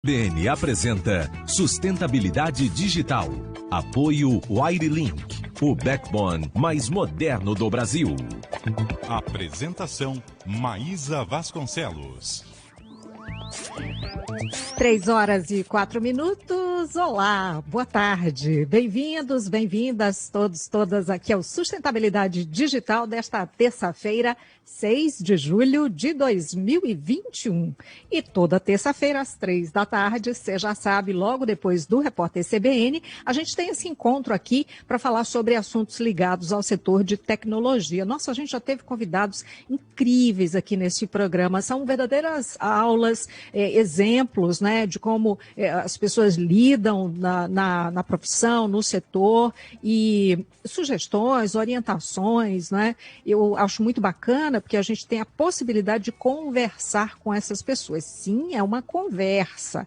CBN apresenta Sustentabilidade Digital. Apoio Wirelink, o backbone mais moderno do Brasil. Apresentação Maísa Vasconcelos. 3h04. Olá, boa tarde. Bem-vindos, bem-vindas todas aqui ao Sustentabilidade Digital desta terça-feira, 6 de julho de 2021. E toda terça-feira, às 3 da tarde, você já sabe, logo depois do Repórter CBN, a gente tem esse encontro aqui para falar sobre assuntos ligados ao setor de tecnologia. Nossa, a gente já teve convidados incríveis aqui nesse programa. São verdadeiras aulas, exemplos, né, de como as pessoas lidam na profissão, no setor, e sugestões, orientações, né? Eu acho muito bacana porque a gente tem a possibilidade de conversar com essas pessoas. Sim, é uma conversa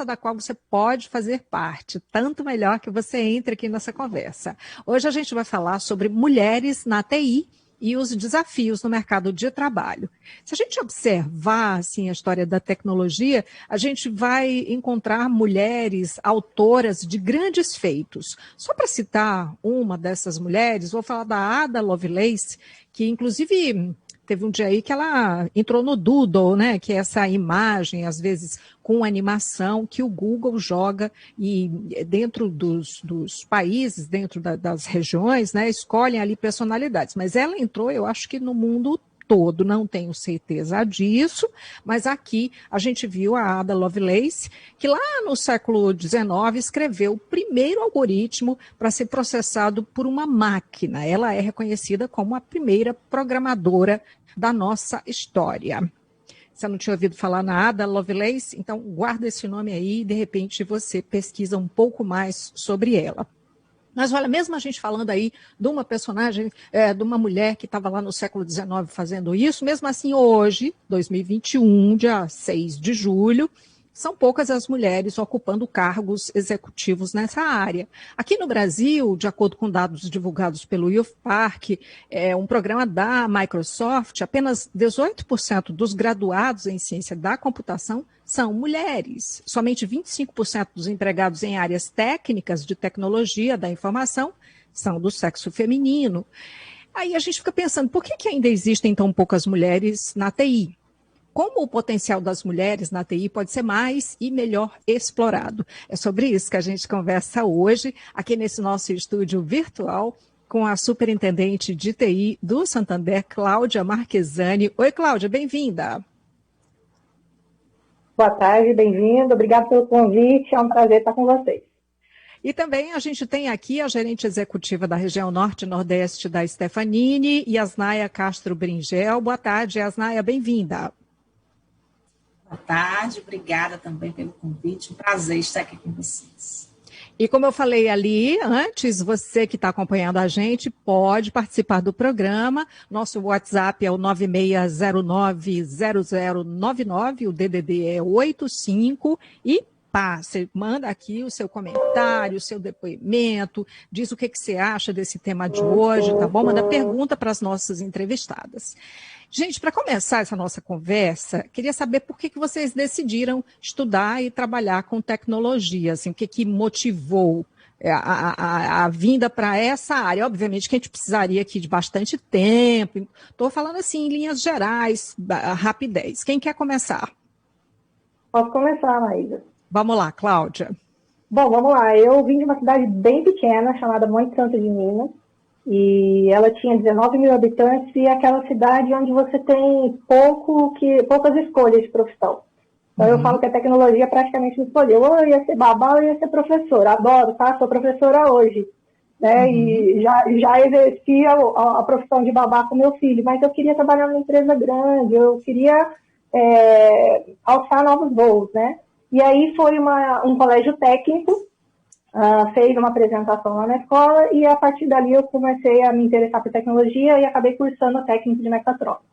da qual você pode fazer parte, tanto melhor que você entre aqui nessa conversa. Hoje a gente vai falar sobre mulheres na TI e os desafios no mercado de trabalho. Se a gente observar assim, a história da tecnologia, a gente vai encontrar mulheres autoras de grandes feitos. Só para citar uma dessas mulheres, vou falar da Ada Lovelace, que inclusive teve um dia aí que ela entrou no Doodle, né, que é essa imagem, às vezes, com animação que o Google joga e dentro dos países, dentro das regiões, né, escolhem ali personalidades. Mas ela entrou, eu acho que no mundo todo, não tenho certeza disso, mas aqui a gente viu a Ada Lovelace, que lá no século XIX escreveu o primeiro algoritmo para ser processado por uma máquina. Ela é reconhecida como a primeira programadora da nossa história. Você não tinha ouvido falar na Ada Lovelace? Então guarda esse nome aí e de repente você pesquisa um pouco mais sobre ela. Mas olha, mesmo a gente falando aí de uma personagem, de uma mulher que estava lá no século XIX fazendo isso, mesmo assim hoje, 2021, dia 6 de julho, são poucas as mulheres ocupando cargos executivos nessa área. Aqui no Brasil, de acordo com dados divulgados pelo Youth Park, um programa da Microsoft, apenas 18% dos graduados em ciência da computação são mulheres. Somente 25% dos empregados em áreas técnicas de tecnologia da informação são do sexo feminino. Aí a gente fica pensando, por que ainda existem tão poucas mulheres na TI? Como o potencial das mulheres na TI pode ser mais e melhor explorado? É sobre isso que a gente conversa hoje, aqui nesse nosso estúdio virtual, com a superintendente de TI do Santander, Cláudia Marquesani. Oi, Cláudia, bem-vinda. Boa tarde, bem-vindo. Obrigada pelo convite, é um prazer estar com vocês. E também a gente tem aqui a gerente executiva da região Norte e Nordeste da Stefanini, Yasnaia Castro Bringel. Boa tarde, Yasnaia, bem-vinda. Boa tarde, obrigada também pelo convite, um prazer estar aqui com vocês. E como eu falei ali antes, você que está acompanhando a gente pode participar do programa. Nosso WhatsApp é o 96090099, o DDD é 85 e você manda aqui o seu comentário, o seu depoimento, diz o que você acha desse tema de hoje, tá bom? Manda pergunta para as nossas entrevistadas. Gente, para começar essa nossa conversa, queria saber por que vocês decidiram estudar e trabalhar com tecnologia, assim, o que motivou a vinda para essa área. Obviamente que a gente precisaria aqui de bastante tempo, estou falando assim em linhas gerais, rapidez. Quem quer começar? Posso começar, Maísa. Vamos lá, Cláudia. Bom, vamos lá. Eu vim de uma cidade bem pequena, chamada Monte Santo de Minas, e ela tinha 19 mil habitantes, e é aquela cidade onde você tem poucas escolhas de profissão. Então, eu falo que a tecnologia praticamente me escolheu. Ou eu ia ser babá ou eu ia ser professora. Adoro, tá? Sou professora hoje. Né? E já exerci a profissão de babá com meu filho, mas eu queria trabalhar numa empresa grande, eu queria alçar novos voos, né? E aí foi um colégio técnico, fez uma apresentação lá na escola e a partir dali eu comecei a me interessar por tecnologia e acabei cursando técnico de mecatrônica.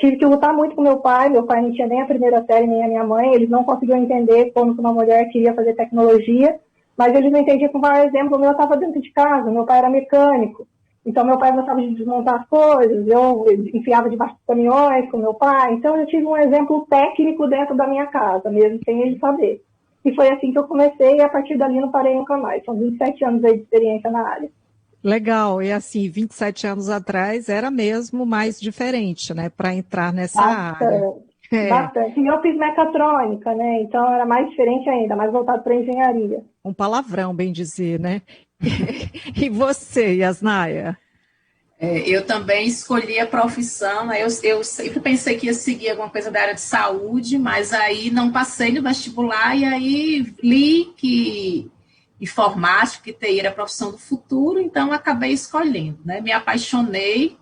Tive que lutar muito com meu pai não tinha nem a primeira série, nem a minha mãe, eles não conseguiam entender como uma mulher queria fazer tecnologia, mas eles não entendiam, por exemplo, o meu estava dentro de casa, meu pai era mecânico, Então, meu pai gostava de desmontar as coisas, eu enfiava debaixo dos caminhões com meu pai. Então, eu tive um exemplo técnico dentro da minha casa, mesmo sem ele saber. E foi assim que eu comecei, e a partir dali não parei nunca mais. São 27 anos aí de experiência na área. Legal, e assim, 27 anos atrás era mesmo mais diferente, né, para entrar nessa área. Bastante. E eu fiz mecatrônica, né? Então era mais diferente ainda, mais voltado para engenharia. Um palavrão, bem dizer, né? E você, Yasnaia? Eu também escolhi a profissão, né? Eu sempre pensei que ia seguir alguma coisa da área de saúde, mas aí não passei no vestibular e aí li que informática e TI era a profissão do futuro, então acabei escolhendo, né? Me apaixonei.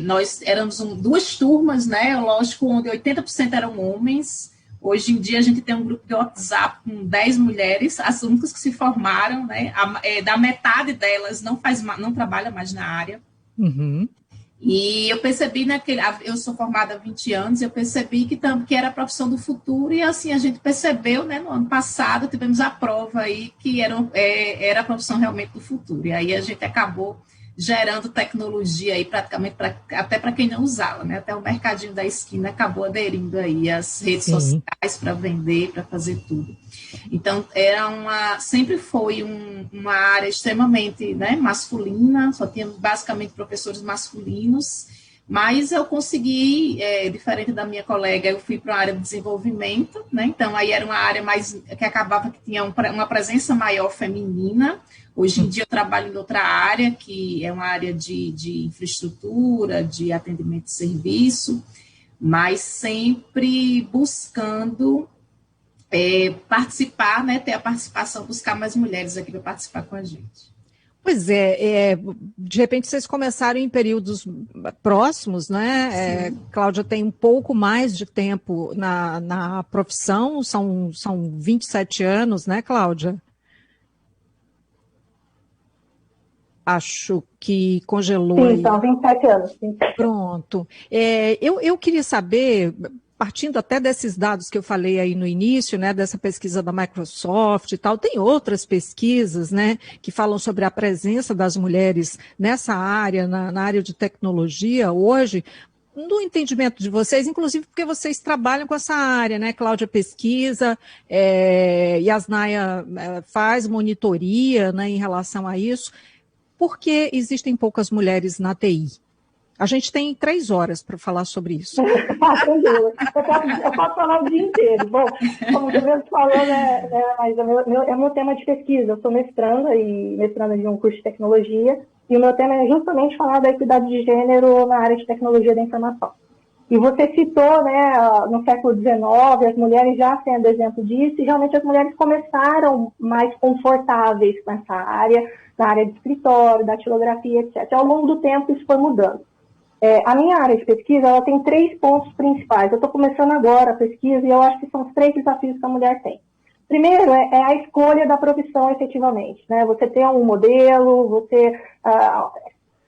Nós éramos duas turmas, né? Lógico, onde 80% eram homens. Hoje em dia a gente tem um grupo de WhatsApp com 10 mulheres, as únicas que se formaram, né? Da metade delas não trabalha mais na área. Uhum. E eu percebi, né, eu sou formada há 20 anos, eu percebi que era a profissão do futuro, e assim a gente percebeu, né, no ano passado tivemos a prova aí que era a profissão realmente do futuro, e aí a gente acabou gerando tecnologia aí praticamente até para quem não usava, né? Até o mercadinho da esquina acabou aderindo aí às redes sociais para vender, para fazer tudo. Então, sempre foi uma área extremamente, né, masculina, só tínhamos basicamente professores masculinos, mas eu consegui, diferente da minha colega, eu fui para a área de desenvolvimento, né? Então, aí era uma área mais que acabava que tinha uma presença maior feminina. Hoje em dia eu trabalho em outra área, que é uma área de infraestrutura, de atendimento de serviço, mas sempre buscando participar, né, ter a participação, buscar mais mulheres aqui para participar com a gente. Pois de repente vocês começaram em períodos próximos, né? Cláudia tem um pouco mais de tempo na profissão, são 27 anos, né, Cláudia? Acho que congelou. Sim, aí. são 27 anos. 27. Pronto. Eu queria saber, partindo até desses dados que eu falei aí no início, né, dessa pesquisa da Microsoft e tal, tem outras pesquisas, né, que falam sobre a presença das mulheres nessa área, na área de tecnologia hoje. No entendimento de vocês, inclusive porque vocês trabalham com essa área, né? Cláudia pesquisa, Yasnaia faz monitoria, né, em relação a isso. Por que existem poucas mulheres na TI? A gente tem 3 horas para falar sobre isso. Tranquilo. Eu posso falar o dia inteiro. Bom, como você mesmo falou, mas é o meu tema de pesquisa. Eu sou mestranda de um curso de tecnologia, e o meu tema é justamente falar da equidade de gênero na área de tecnologia da informação. E você citou, né, no século XIX, as mulheres já sendo exemplo disso, e realmente as mulheres começaram mais confortáveis com essa área, na área de escritório, datilografia, etc. Ao longo do tempo isso foi mudando. A minha área de pesquisa, ela tem 3 pontos principais. Eu estou começando agora a pesquisa e eu acho que são os 3 desafios que a mulher tem. Primeiro, é a escolha da profissão efetivamente, né? Você tem um modelo,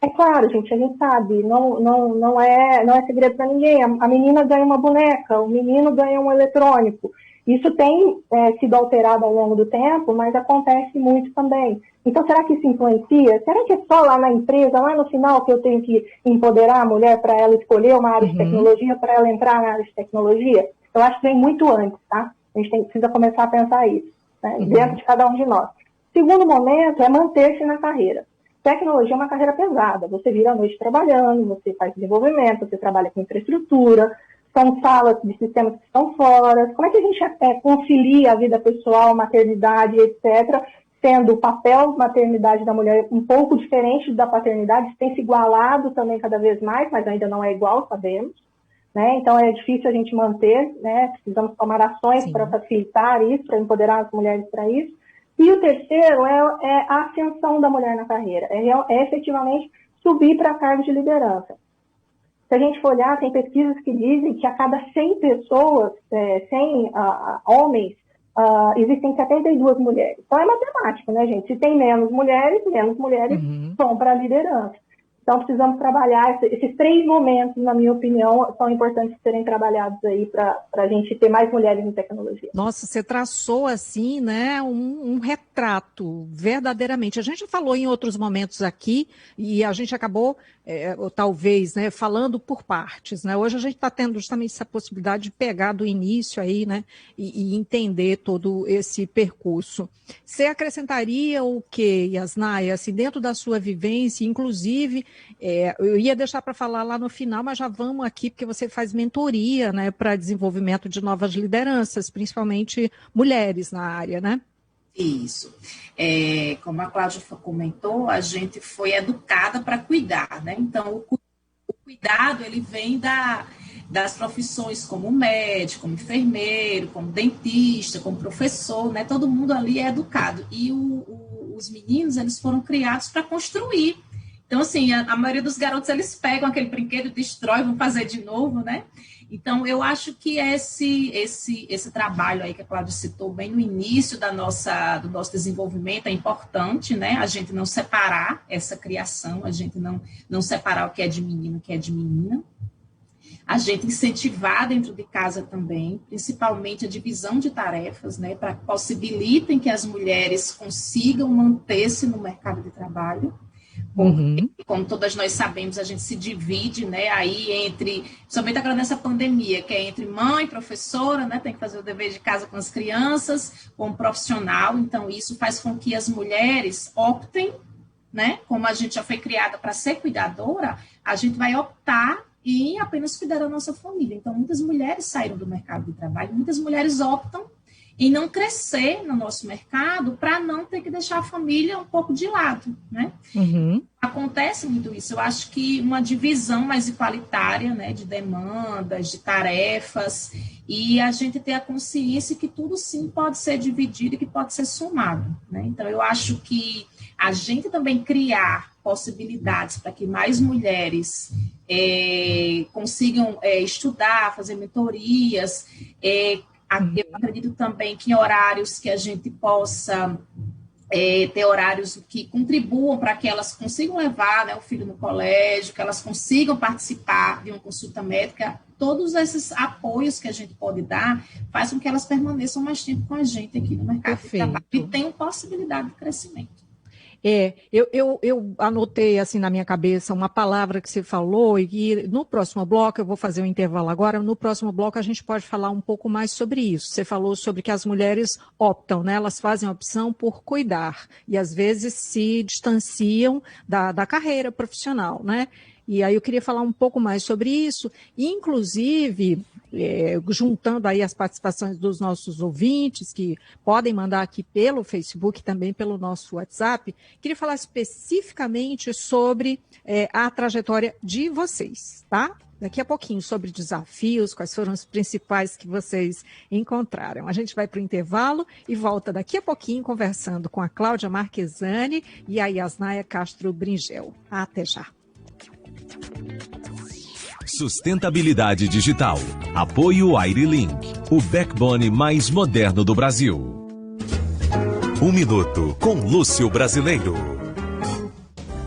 é claro, gente, a gente sabe, não é segredo para ninguém. A menina ganha uma boneca, o menino ganha um eletrônico. Isso tem sido alterado ao longo do tempo, mas acontece muito também. Então, será que isso influencia? Será que é só lá na empresa, lá no final, que eu tenho que empoderar a mulher para ela escolher uma área de tecnologia, para ela entrar na área de tecnologia? Eu acho que vem muito antes, tá? A gente precisa começar a pensar isso, né? Dentro de cada um de nós. Segundo momento é manter-se na carreira. Tecnologia é uma carreira pesada. Você vira à noite trabalhando, você faz desenvolvimento, você trabalha com infraestrutura, são salas de sistemas que estão fora. Como é que a gente concilia a vida pessoal, maternidade, etc., sendo o papel maternidade da mulher um pouco diferente da paternidade, tem se igualado também cada vez mais, mas ainda não é igual, sabemos, né? Então é difícil a gente manter, né? Precisamos tomar ações para facilitar isso, para empoderar as mulheres para isso. E o terceiro é a ascensão da mulher na carreira, é efetivamente subir para cargos de liderança. Se a gente for olhar, tem pesquisas que dizem que a cada 100 pessoas, 100 homens, existem 72 mulheres. Então é matemático, né, gente? Se tem menos mulheres vão para a liderança. Então, precisamos trabalhar esses 3 momentos, na minha opinião, são importantes serem trabalhados aí para a gente ter mais mulheres em tecnologia. Nossa, você traçou assim, né, um retrato, verdadeiramente. A gente falou em outros momentos aqui e a gente acabou, talvez, né, falando por partes, né? Hoje a gente está tendo justamente essa possibilidade de pegar do início aí, né, e entender todo esse percurso. Você acrescentaria o quê, Yasnaya, assim, dentro da sua vivência, inclusive, eu ia deixar para falar lá no final, mas já vamos aqui, porque você faz mentoria, né, para desenvolvimento de novas lideranças, principalmente mulheres na área, né? Isso. Como a Cláudia comentou, a gente foi educada para cuidar, né? Então, o cuidado, ele vem das profissões como médico, como enfermeiro, como dentista, como professor, né? Todo mundo ali é educado. E os meninos, eles foram criados para construir. Então, assim, a maioria dos garotos, eles pegam aquele brinquedo, destroem, vão fazer de novo, né? Então, eu acho que esse trabalho aí que a Cláudia citou bem no início do nosso desenvolvimento é importante, né? A gente não separar essa criação, a gente não separar o que é de menino e o que é de menina. A gente incentivar dentro de casa também, principalmente a divisão de tarefas, né? Para que possibilitem que as mulheres consigam manter-se no mercado de trabalho. Como todas nós sabemos, a gente se divide, né, aí entre, somente agora nessa pandemia, que é entre mãe, professora, né, tem que fazer o dever de casa com as crianças, como profissional, então isso faz com que as mulheres optem, né, como a gente já foi criada para ser cuidadora, a gente vai optar em apenas cuidar da nossa família. Então, muitas mulheres saíram do mercado de trabalho, muitas mulheres optam em não crescer no nosso mercado para não ter que deixar a família um pouco de lado, né? Acontece muito isso. Eu acho que uma divisão mais igualitária, né, de demandas, de tarefas, e a gente ter a consciência que tudo sim pode ser dividido e que pode ser somado, né? Então, eu acho que a gente também criar possibilidades para que mais mulheres consigam estudar, fazer mentorias, eu acredito também que em horários que a gente possa ter horários que contribuam para que elas consigam levar, né, o filho no colégio, que elas consigam participar de uma consulta médica, todos esses apoios que a gente pode dar faz com que elas permaneçam mais tempo com a gente aqui no mercado de trabalho e tenham possibilidade de crescimento. Eu anotei assim na minha cabeça uma palavra que você falou e no próximo bloco, eu vou fazer um intervalo agora, no próximo bloco a gente pode falar um pouco mais sobre isso. Você falou sobre que as mulheres optam, né? Elas fazem a opção por cuidar e às vezes se distanciam da carreira profissional, né? E aí eu queria falar um pouco mais sobre isso, inclusive juntando aí as participações dos nossos ouvintes, que podem mandar aqui pelo Facebook, também pelo nosso WhatsApp, queria falar especificamente sobre a trajetória de vocês, tá? Daqui a pouquinho sobre desafios, quais foram os principais que vocês encontraram. A gente vai para o intervalo e volta daqui a pouquinho conversando com a Cláudia Marquesani e a Yasnaya Castro Bringel. Até já. Sustentabilidade digital. Apoio Airlink, o backbone mais moderno do Brasil. 1 minuto com Lúcio Brasileiro.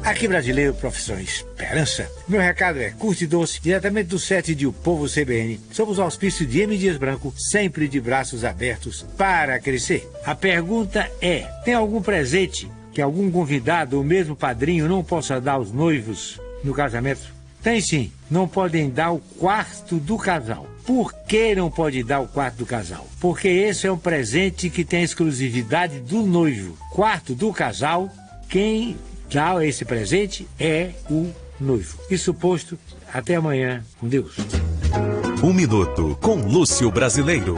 Aqui Brasileiro, profissão Esperança. Meu recado é curto e doce, diretamente do set de O Povo CBN. Somos o auspício de M. Dias Branco, sempre de braços abertos para crescer. A pergunta é, tem algum presente que algum convidado ou mesmo padrinho não possa dar aos noivos no casamento? Tem sim, não podem dar o quarto do casal. Por que não pode dar o quarto do casal? Porque esse é um presente que tem a exclusividade do noivo. Quarto do casal, quem dá esse presente é o noivo. Isso posto, até amanhã, com Deus. 1 minuto com Lúcio Brasileiro.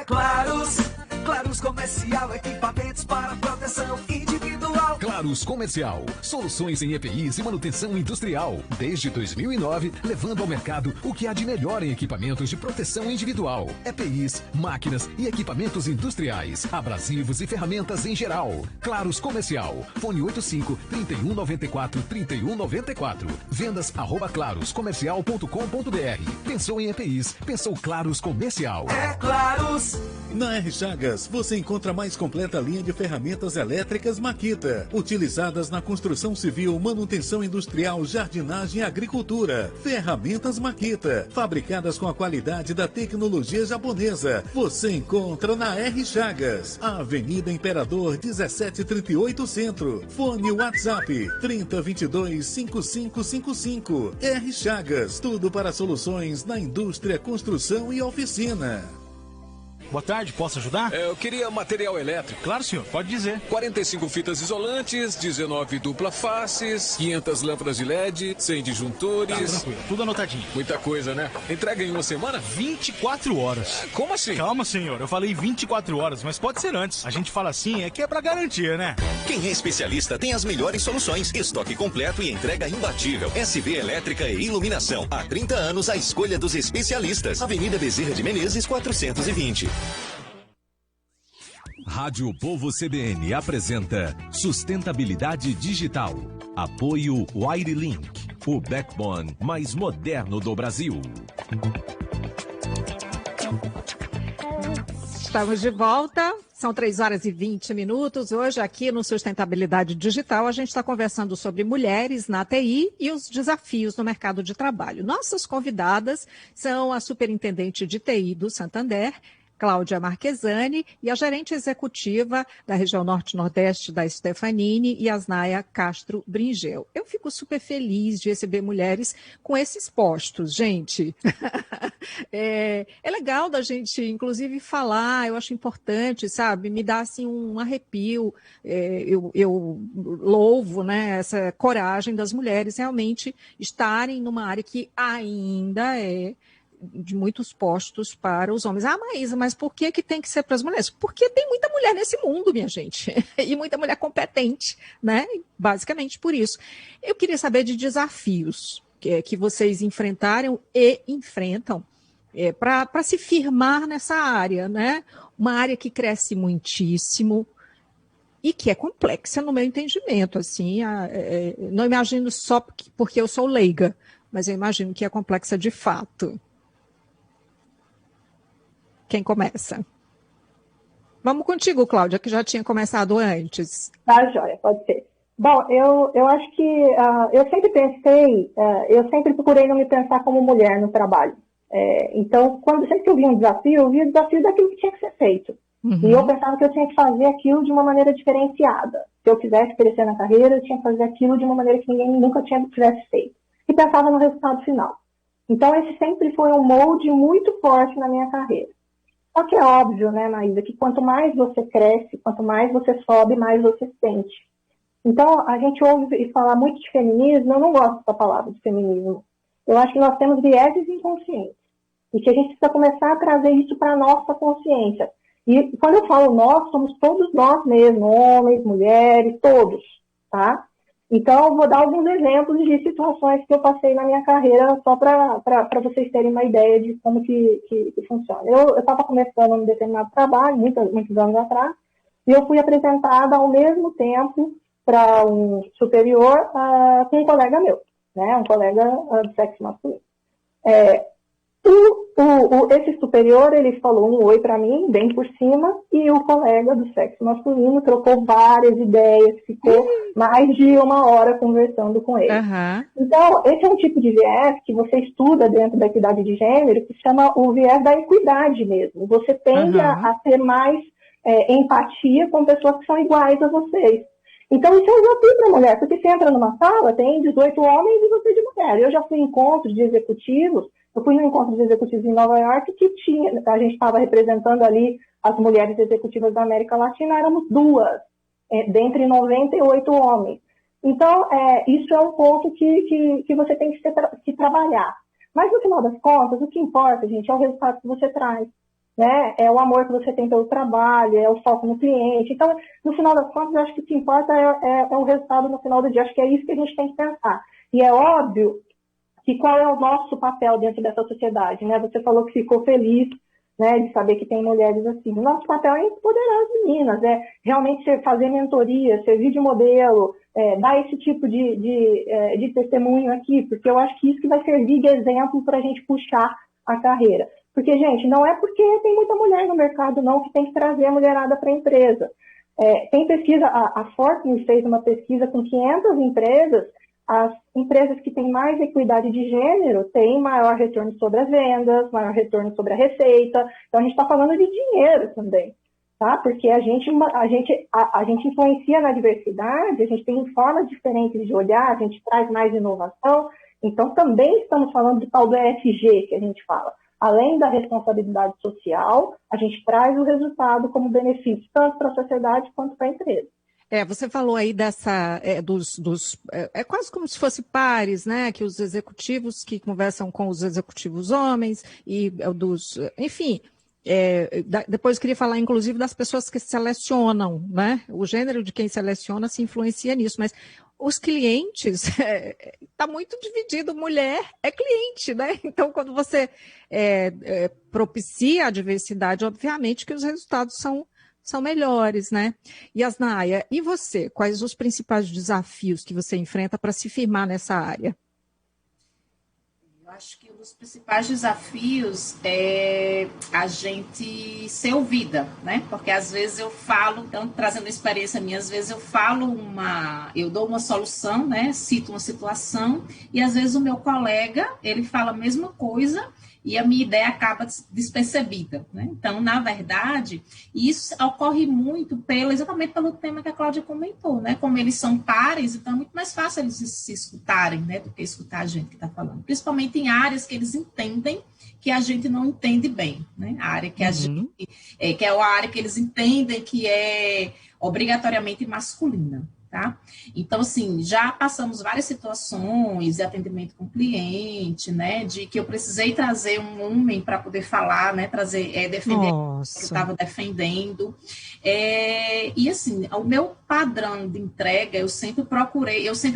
Claros Comercial, equipamentos para proteção individual. Claros Comercial. Soluções em EPIs e manutenção industrial. Desde 2009, levando ao mercado o que há de melhor em equipamentos de proteção individual. EPIs, máquinas e equipamentos industriais. Abrasivos e ferramentas em geral. Claros Comercial. Fone 85-3194-3194. Vendas @claroscomercial.com.br. Pensou em EPIs, pensou Claros Comercial. É Claros! Na R Chagas, você encontra a mais completa linha de ferramentas elétricas Makita, utilizadas na construção civil, manutenção industrial, jardinagem e agricultura. Ferramentas Makita, fabricadas com a qualidade da tecnologia japonesa. Você encontra na R Chagas, Avenida Imperador 1738 Centro. Fone WhatsApp 3022-5555. R Chagas, tudo para soluções na indústria, construção e oficina. Boa tarde, posso ajudar? Eu queria material elétrico. Claro, senhor, pode dizer. 45 fitas isolantes, 19 dupla faces, 500 lâmpadas de LED, 100 disjuntores. Tá, tranquilo, tudo anotadinho. Muita coisa, né? Entrega em uma semana? 24 horas. Como assim? Calma, senhor, eu falei 24 horas, mas pode ser antes. A gente fala assim, é que é pra garantir, né? Quem é especialista tem as melhores soluções. Estoque completo e entrega imbatível. SV Elétrica e Iluminação. Há 30 anos, a escolha dos especialistas. Avenida Bezerra de Menezes, 420. Rádio Povo CBN apresenta Sustentabilidade Digital. Apoio Wirelink, o backbone mais moderno do Brasil. Estamos de volta, são 3h20. Hoje aqui no Sustentabilidade Digital a gente está conversando sobre mulheres na TI e os desafios no mercado de trabalho. Nossas convidadas são a superintendente de TI do Santander, Cláudia Marquesani, e a gerente executiva da região Norte-Nordeste da Stefanini, Yasnaia Castro Bringel. Eu fico super feliz de receber mulheres com esses postos, gente. É legal da gente, inclusive, falar, eu acho importante, sabe? Me dá, assim, um arrepio. Eu louvo, né, essa coragem das mulheres realmente estarem numa área que ainda é de muitos postos para os homens. Ah, Maísa, mas por que tem que ser para as mulheres? Porque tem muita mulher nesse mundo, minha gente, e muita mulher competente, né? Basicamente por isso. Eu queria saber de desafios que vocês enfrentaram e enfrentam para se firmar nessa área, né? Uma área que cresce muitíssimo e que é complexa no meu entendimento, assim, não imagino só porque eu sou leiga, mas eu imagino que é complexa de fato. Quem começa? Vamos contigo, Cláudia, que já tinha começado antes. Tá, joia, pode ser. Bom, eu acho que eu sempre pensei, eu sempre procurei não me pensar como mulher no trabalho. Então, sempre que eu via um desafio, eu via o desafio daquilo que tinha que ser feito. Uhum. E eu pensava que eu tinha que fazer aquilo de uma maneira diferenciada. Se eu quisesse crescer na carreira, eu tinha que fazer aquilo de uma maneira que ninguém nunca tivesse feito. E pensava no resultado final. Então, esse sempre foi um molde muito forte na minha carreira. Só que é óbvio, né, Maísa, que quanto mais você cresce, quanto mais você sobe, mais você sente. Então, a gente ouve falar muito de feminismo, eu não gosto da palavra de feminismo. Eu acho que nós temos vieses inconscientes. E que a gente precisa começar a trazer isso para a nossa consciência. E quando eu falo nós, somos todos nós mesmos, homens, mulheres, todos, tá? Então, eu vou dar alguns exemplos de situações que eu passei na minha carreira, só para vocês terem uma ideia de como que funciona. Eu estava começando um determinado trabalho, muitos anos atrás, e eu fui apresentada ao mesmo tempo para um superior com um colega meu, né, um colega do sexo masculino. Esse superior, ele falou um oi para mim, bem por cima, e o colega do sexo masculino trocou várias ideias, ficou mais de 1 hora conversando com ele. Uhum. Então, esse é um tipo de viés que você estuda dentro da equidade de gênero, que se chama o viés da equidade mesmo. Você tende a ter mais empatia com pessoas que são iguais a vocês. Então, isso é um desafio para a mulher, porque você entra numa sala, tem 18 homens e você de mulher. Eu já fui em encontros de executivos. Eu fui no encontro de executivos em Nova York que a gente estava representando ali as mulheres executivas da América Latina, éramos 2, dentre 98 homens. Então, isso é um ponto que você tem que trabalhar. Mas, no final das contas, o que importa, gente, é o resultado que você traz. né? É o amor que você tem pelo trabalho, é o foco no cliente. Então, no final das contas, eu acho que o que importa é o resultado no final do dia. Acho que é isso que a gente tem que pensar. E é óbvio que qual é o nosso papel dentro dessa sociedade, né? Você falou que ficou feliz, né, de saber que tem mulheres assim. O nosso papel é empoderar as meninas, realmente fazer mentoria, servir de modelo, dar esse tipo de testemunho aqui, porque eu acho que isso que vai servir de exemplo para a gente puxar a carreira. Porque, gente, não é porque tem muita mulher no mercado, não, que tem que trazer a mulherada para a empresa. Tem pesquisa, a Fortune fez uma pesquisa com 500 empresas. As empresas que têm mais equidade de gênero têm maior retorno sobre as vendas, maior retorno sobre a receita. Então, a gente está falando de dinheiro também, tá? Porque a gente influencia na diversidade, a gente tem formas diferentes de olhar, a gente traz mais inovação. Então, também estamos falando do tal do ESG que a gente fala. Além da responsabilidade social, a gente traz o resultado como benefício, tanto para a sociedade quanto para a empresa. Você falou aí é quase como se fosse pares, né? Que os executivos que conversam com os executivos homens e enfim. Depois queria falar, inclusive, das pessoas que selecionam, né? O gênero de quem seleciona se influencia nisso, mas os clientes, está muito dividido, mulher é cliente, né? Então, quando você propicia a diversidade, obviamente que os resultados são melhores, né? E Asnaia, e você? Quais os principais desafios que você enfrenta para se firmar nessa área? Eu acho que um dos principais desafios é a gente ser ouvida, né? Porque às vezes eu falo, então, trazendo experiência minha, às vezes eu dou uma solução, né? Cito uma situação, e às vezes o meu colega, ele fala a mesma coisa, e a minha ideia acaba despercebida, né? Então, na verdade, isso ocorre muito exatamente pelo tema que a Cláudia comentou, né? Como eles são pares, então é muito mais fácil eles se escutarem, né? Do que escutar a gente que está falando. Principalmente em áreas que eles entendem que a gente não entende bem, né? A área que a gente... que é a área que eles entendem que é obrigatoriamente masculina. Tá? Então, assim, já passamos várias situações de atendimento com cliente, né, de que eu precisei trazer um homem para poder falar, né, defender o que eu estava defendendo, e assim, o meu padrão de entrega, eu sempre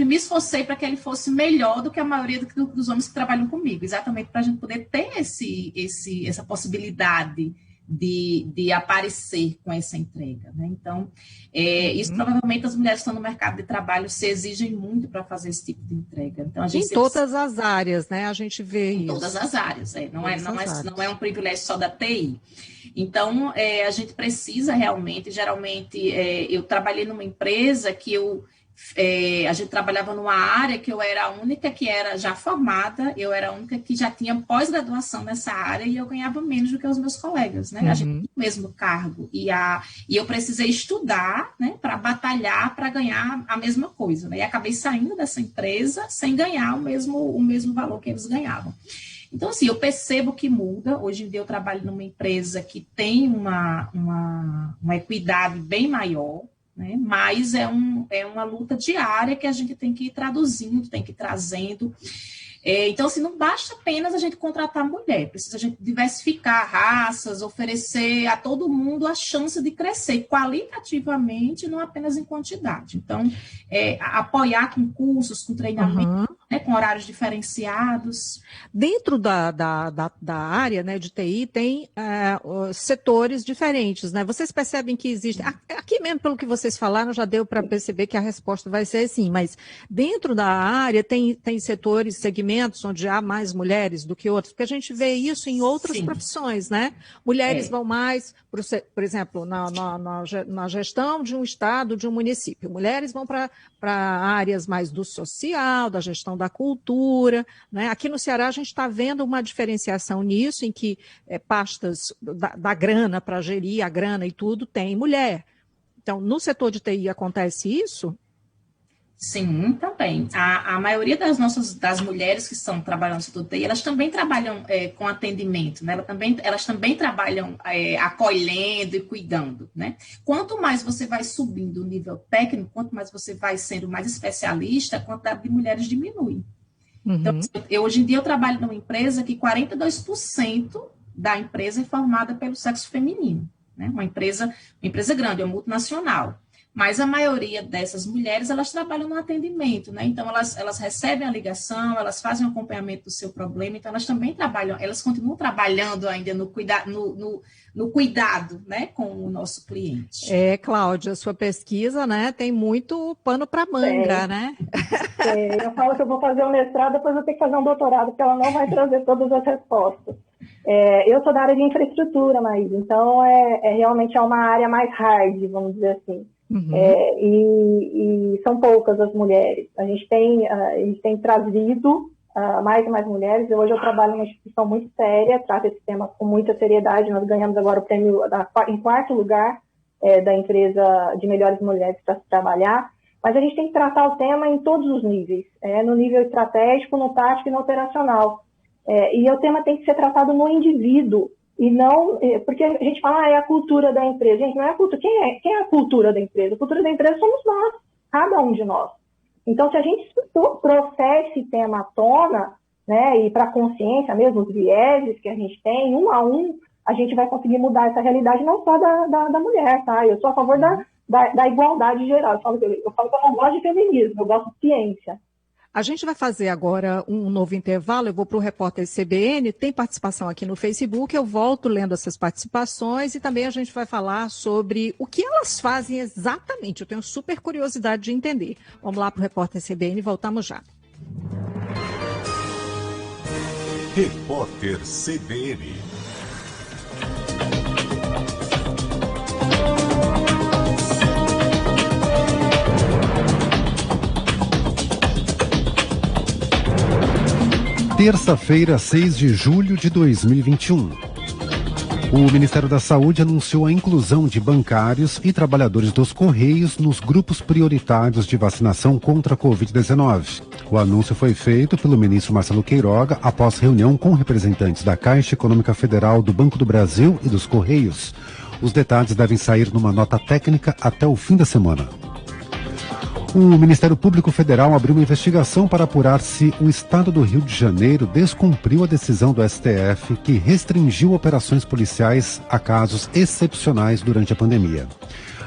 me esforcei para que ele fosse melhor do que a maioria dos homens que trabalham comigo, exatamente para a gente poder ter essa possibilidade de aparecer com essa entrega, né? Então, isso provavelmente as mulheres que estão no mercado de trabalho se exigem muito para fazer esse tipo de entrega. Então, em todas as áreas, né? A gente vê isso. Em todas as áreas, não é um privilégio só da TI. Então, a gente precisa realmente, geralmente, eu trabalhei numa empresa que a gente trabalhava numa área que eu era a única que era já formada, eu era a única que já tinha pós-graduação nessa área e eu ganhava menos do que os meus colegas, né? A gente tinha o mesmo cargo e eu precisei estudar, né, para batalhar para ganhar a mesma coisa, né? E acabei saindo dessa empresa sem ganhar o mesmo valor que eles ganhavam. Então, assim, eu percebo que muda. Hoje em dia eu trabalho numa empresa que tem uma equidade bem maior, né? Mas é uma luta diária que a gente tem que ir traduzindo, tem que ir trazendo. Então, assim, não basta apenas a gente contratar mulher, precisa a gente diversificar raças, oferecer a todo mundo a chance de crescer qualitativamente, não apenas em quantidade. Então, apoiar com cursos, com treinamento, né, com horários diferenciados. Dentro da área, né, de TI tem setores diferentes, né? Vocês percebem que existe... Aqui mesmo, pelo que vocês falaram, já deu para perceber que a resposta vai ser sim, mas dentro da área tem setores, segmentos onde há mais mulheres do que outros, porque a gente vê isso em outras profissões, né? Mulheres vão mais, por exemplo, na gestão de um estado, de um município. Mulheres vão para áreas mais do social, da gestão da cultura, né? Aqui no Ceará a gente está vendo uma diferenciação nisso, em que pastas da grana, para gerir a grana e tudo, tem mulher. Então, no setor de TI acontece isso? Sim, também. A maioria das mulheres que trabalham no setor TI, elas também trabalham com atendimento, né? Elas também trabalham acolhendo e cuidando, né? Quanto mais você vai subindo o nível técnico, quanto mais você vai sendo mais especialista, a quantidade de mulheres diminui. Então, hoje em dia eu trabalho numa empresa que 42% da empresa é formada pelo sexo feminino, né? Uma empresa grande, é multinacional. Mas a maioria dessas mulheres, elas trabalham no atendimento, né? Então, elas recebem a ligação, elas fazem o acompanhamento do seu problema, então elas também trabalham, elas continuam trabalhando ainda no cuidado, né, com o nosso cliente. Cláudia, sua pesquisa, né, tem muito pano para manga, né? Eu falo que eu vou fazer um mestrado, depois eu tenho que fazer um doutorado, porque ela não vai trazer todas as respostas. Eu sou da área de infraestrutura, Maísa, então realmente é uma área mais hard, vamos dizer assim. Uhum. E são poucas as mulheres. A gente tem trazido mais e mais mulheres. Hoje eu trabalho em uma instituição muito séria, trata esse tema com muita seriedade. Nós ganhamos agora o prêmio em 4º lugar da empresa de melhores mulheres para se trabalhar. Mas a gente tem que tratar o tema em todos os níveis, no nível estratégico, no tático e no operacional. E o tema tem que ser tratado no indivíduo. E não, porque a gente fala, é a cultura da empresa. Gente, não é a cultura. Quem é a cultura da empresa? A cultura da empresa somos nós, cada um de nós. Então, se a gente trouxer esse tema à tona, né, e para a consciência mesmo, os vieses que a gente tem, um a um, a gente vai conseguir mudar essa realidade não só da mulher, tá? Eu sou a favor da igualdade geral. Eu falo que eu não gosto de feminismo, eu gosto de ciência. A gente vai fazer agora um novo intervalo, eu vou para o Repórter CBN, tem participação aqui no Facebook, eu volto lendo essas participações e também a gente vai falar sobre o que elas fazem exatamente, eu tenho super curiosidade de entender. Vamos lá para o Repórter CBN e voltamos já. Repórter CBN. Terça-feira, 6 de julho de 2021. O Ministério da Saúde anunciou a inclusão de bancários e trabalhadores dos Correios nos grupos prioritários de vacinação contra a Covid-19. O anúncio foi feito pelo ministro Marcelo Queiroga após reunião com representantes da Caixa Econômica Federal, do Banco do Brasil e dos Correios. Os detalhes devem sair numa nota técnica até o fim da semana. O Ministério Público Federal abriu uma investigação para apurar se o Estado do Rio de Janeiro descumpriu a decisão do STF que restringiu operações policiais a casos excepcionais durante a pandemia.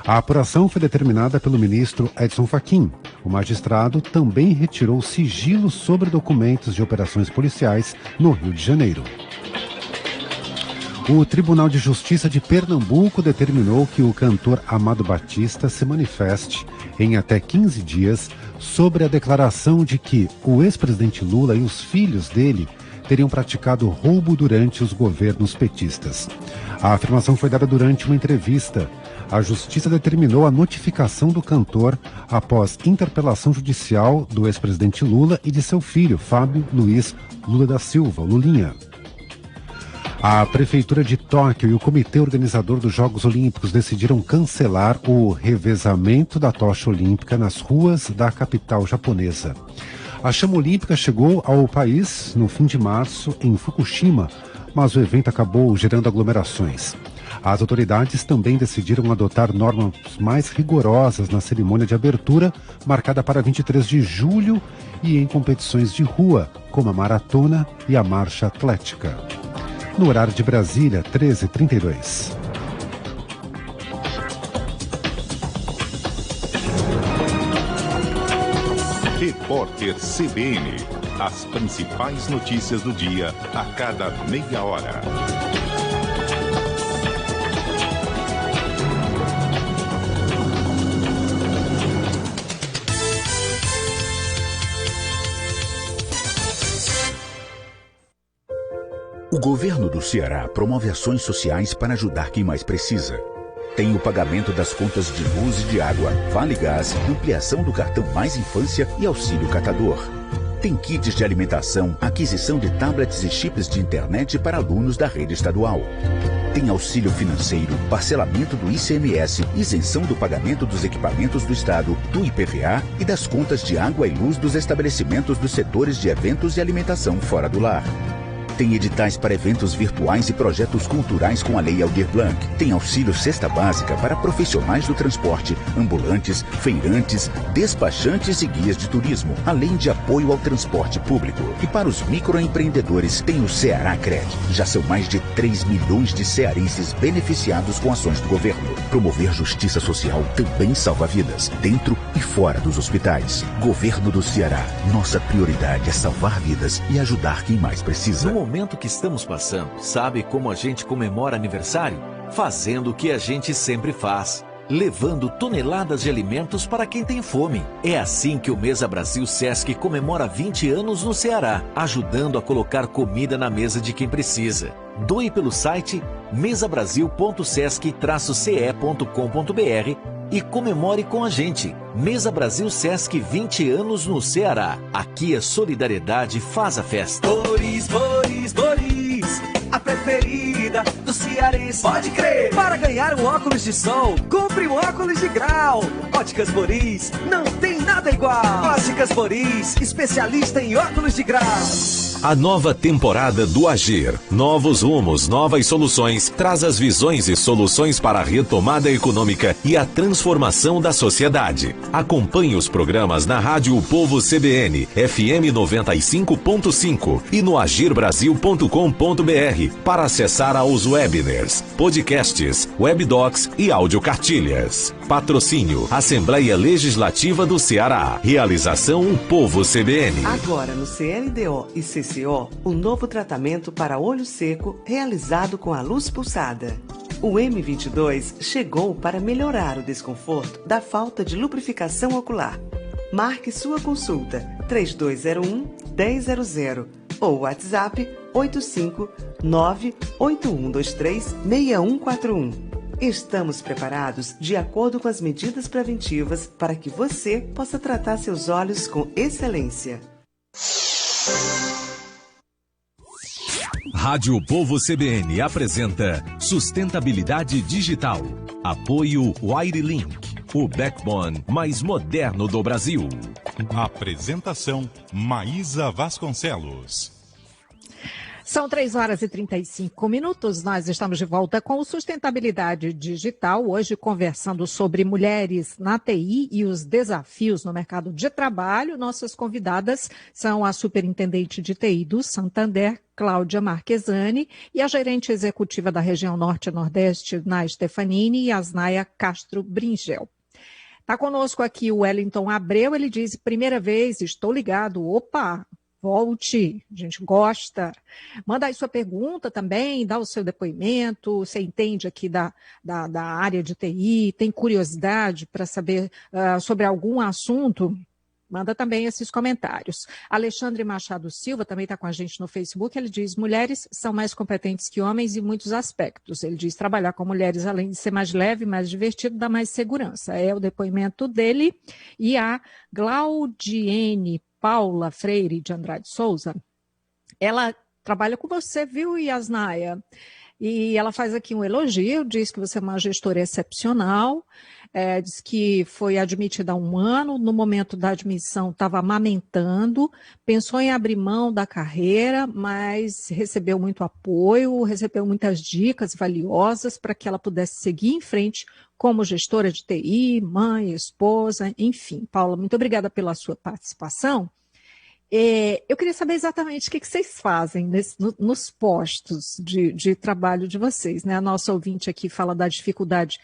A apuração foi determinada pelo ministro Edson Fachin. O magistrado também retirou sigilo sobre documentos de operações policiais no Rio de Janeiro. O Tribunal de Justiça de Pernambuco determinou que o cantor Amado Batista se manifeste em até 15 dias sobre a declaração de que o ex-presidente Lula e os filhos dele teriam praticado roubo durante os governos petistas. A afirmação foi dada durante uma entrevista. A Justiça determinou a notificação do cantor após interpelação judicial do ex-presidente Lula e de seu filho, Fábio Luiz Lula da Silva, Lulinha. A Prefeitura de Tóquio e o Comitê Organizador dos Jogos Olímpicos decidiram cancelar o revezamento da tocha olímpica nas ruas da capital japonesa. A chama olímpica chegou ao país no fim de março em Fukushima, mas o evento acabou gerando aglomerações. As autoridades também decidiram adotar normas mais rigorosas na cerimônia de abertura, marcada para 23 de julho, e em competições de rua, como a maratona e a marcha atlética. No horário de Brasília, 13h32. Repórter CBN. As principais notícias do dia a cada meia hora. O governo do Ceará promove ações sociais para ajudar quem mais precisa. Tem o pagamento das contas de luz e de água, Vale Gás, ampliação do cartão Mais Infância e auxílio catador. Tem kits de alimentação, aquisição de tablets e chips de internet para alunos da rede estadual. Tem auxílio financeiro, parcelamento do ICMS, isenção do pagamento dos equipamentos do Estado, do IPVA e das contas de água e luz dos estabelecimentos dos setores de eventos e alimentação fora do lar. Tem editais para eventos virtuais e projetos culturais com a Lei Aldir Blanc. Tem auxílio cesta básica para profissionais do transporte, ambulantes, feirantes, despachantes e guias de turismo, além de apoio ao transporte público. E para os microempreendedores, tem o Ceará Cred. Já são mais de 3 milhões de cearenses beneficiados com ações do governo. Promover justiça social também salva vidas, dentro e fora dos hospitais. Governo do Ceará. Nossa prioridade é salvar vidas e ajudar quem mais precisa. No momento que estamos passando, sabe como a gente comemora aniversário? Fazendo o que a gente sempre faz. Levando toneladas de alimentos para quem tem fome. É assim que o Mesa Brasil Sesc comemora 20 anos no Ceará, ajudando a colocar comida na mesa de quem precisa. Doe pelo site mesabrasil.sesc-ce.com.br e comemore com a gente. Mesa Brasil Sesc 20 anos no Ceará. Aqui a solidariedade faz a festa. Boris, Boris, Boris, a preferida do cearense. Pode crer! Para ganhar um óculos de sol, compre um óculos de grau. Óticas Boris, não tem nada igual. Óticas Boris, especialista em óculos de grau. A nova temporada do Agir. Novos rumos, novas soluções, traz as visões e soluções para a retomada econômica e a transformação da sociedade. Acompanhe os programas na Rádio Povo CBN, FM 95.5 e no agirbrasil.com.br para acessar aos webinars, podcasts, webdocs e audiocartilhas. Patrocínio Assembleia Legislativa do Ceará. Realização Povo CBN. Agora no CNDO e CCO, o novo tratamento para olho seco realizado com a luz pulsada. O M22 chegou para melhorar o desconforto da falta de lubrificação ocular. Marque sua consulta 3201-1000 ou WhatsApp 859-8123-6141. Estamos preparados de acordo com as medidas preventivas para que você possa tratar seus olhos com excelência. Rádio Povo CBN apresenta Sustentabilidade Digital. Apoio Wirelink, o backbone mais moderno do Brasil. Apresentação Maísa Vasconcelos. São 3h35. Nós estamos de volta com o Sustentabilidade Digital, hoje conversando sobre mulheres na TI e os desafios no mercado de trabalho. Nossas convidadas são a superintendente de TI do Santander, Cláudia Marquesani, e a gerente executiva da região Norte e Nordeste, Nay Stefanini, e a Asnaia Castro Bringel. Está conosco aqui o Wellington Abreu, ele diz, primeira vez, estou ligado, opa! Volte, a gente gosta. Manda aí sua pergunta também, dá o seu depoimento, você entende aqui da área de TI, tem curiosidade para saber sobre algum assunto, manda também esses comentários. Alexandre Machado Silva também está com a gente no Facebook, ele diz, mulheres são mais competentes que homens em muitos aspectos. Ele diz, trabalhar com mulheres, além de ser mais leve, mais divertido, dá mais segurança. É o depoimento dele. E a Glaudiene Paula Freire de Andrade Souza, ela trabalha com você, viu, Yasnaia? E ela faz aqui um elogio, diz que você é uma gestora excepcional, diz que foi admitida há 1 ano, no momento da admissão estava amamentando, pensou em abrir mão da carreira, mas recebeu muito apoio, recebeu muitas dicas valiosas para que ela pudesse seguir em frente como gestora de TI, mãe, esposa, enfim. Paula, muito obrigada pela sua participação. Eu queria saber exatamente o que vocês fazem nos postos de trabalho de vocês, né? A nossa ouvinte aqui fala da dificuldade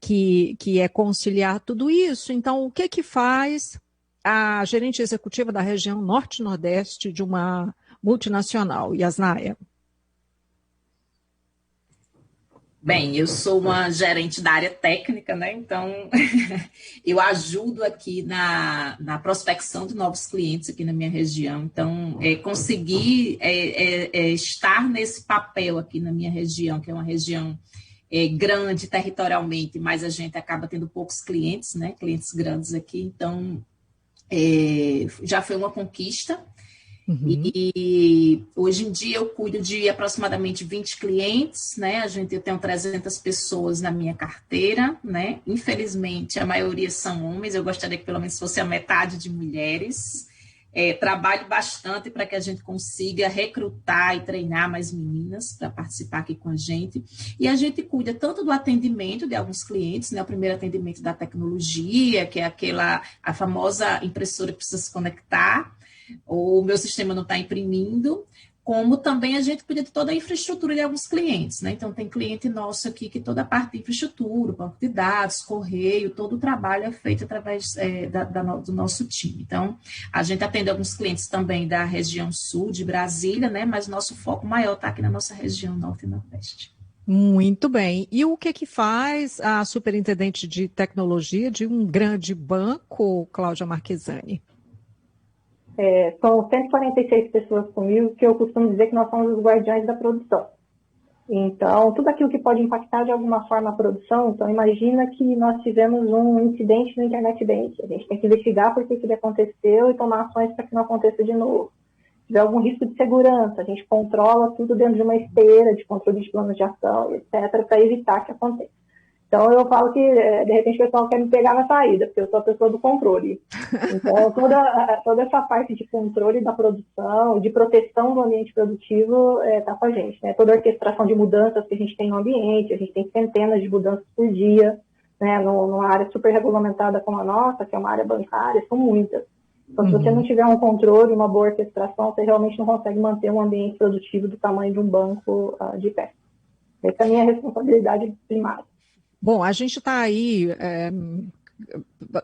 que é conciliar tudo isso. Então, o que faz a gerente executiva da região Norte e Nordeste de uma multinacional, Yasnaia? Bem, eu sou uma gerente da área técnica, né? Então, eu ajudo aqui na prospecção de novos clientes aqui na minha região. Então, conseguir estar nesse papel aqui na minha região, que é uma região grande territorialmente, mas a gente acaba tendo poucos clientes, né? Clientes grandes aqui. Então, já foi uma conquista. Uhum. E hoje em dia eu cuido de aproximadamente 20 clientes, né? Eu tenho 300 pessoas na minha carteira, né? Infelizmente, a maioria são homens, eu gostaria que pelo menos fosse a metade de mulheres. trabalho bastante para que a gente consiga recrutar e treinar mais meninas para participar aqui com a gente. E a gente cuida tanto do atendimento de alguns clientes, né, o primeiro atendimento da tecnologia, que é a famosa impressora que precisa se conectar, ou o meu sistema não está imprimindo, como também a gente cuida de toda a infraestrutura de alguns clientes, né? Então, tem cliente nosso aqui que toda a parte de infraestrutura, banco de dados, correio, todo o trabalho é feito através do nosso time. Então, a gente atende alguns clientes também da região sul de Brasília, né? Mas nosso foco maior está aqui na nossa região norte e nordeste. Muito bem. E o que faz a superintendente de tecnologia de um grande banco, Cláudia Marquesani? São 146 pessoas comigo, que eu costumo dizer que nós somos os guardiões da produção. Então, tudo aquilo que pode impactar de alguma forma a produção, então imagina que nós tivemos um incidente no Internet Bank. A gente tem que investigar por que ele aconteceu e tomar ações para que não aconteça de novo. Se tiver algum risco de segurança, a gente controla tudo dentro de uma esteira de controle de planos de ação, etc., para evitar que aconteça. Então, eu falo que, de repente, o pessoal quer me pegar na saída, porque eu sou a pessoa do controle. Então, toda essa parte de controle da produção, de proteção do ambiente produtivo, está com a gente, né? Toda a orquestração de mudanças que a gente tem no ambiente, a gente tem centenas de mudanças por dia, né? Numa área super regulamentada como a nossa, que é uma área bancária, são muitas. Então, se você não tiver um controle, uma boa orquestração, você realmente não consegue manter um ambiente produtivo do tamanho de um banco de pé. Essa é a minha responsabilidade primária. Bom, a gente está aí,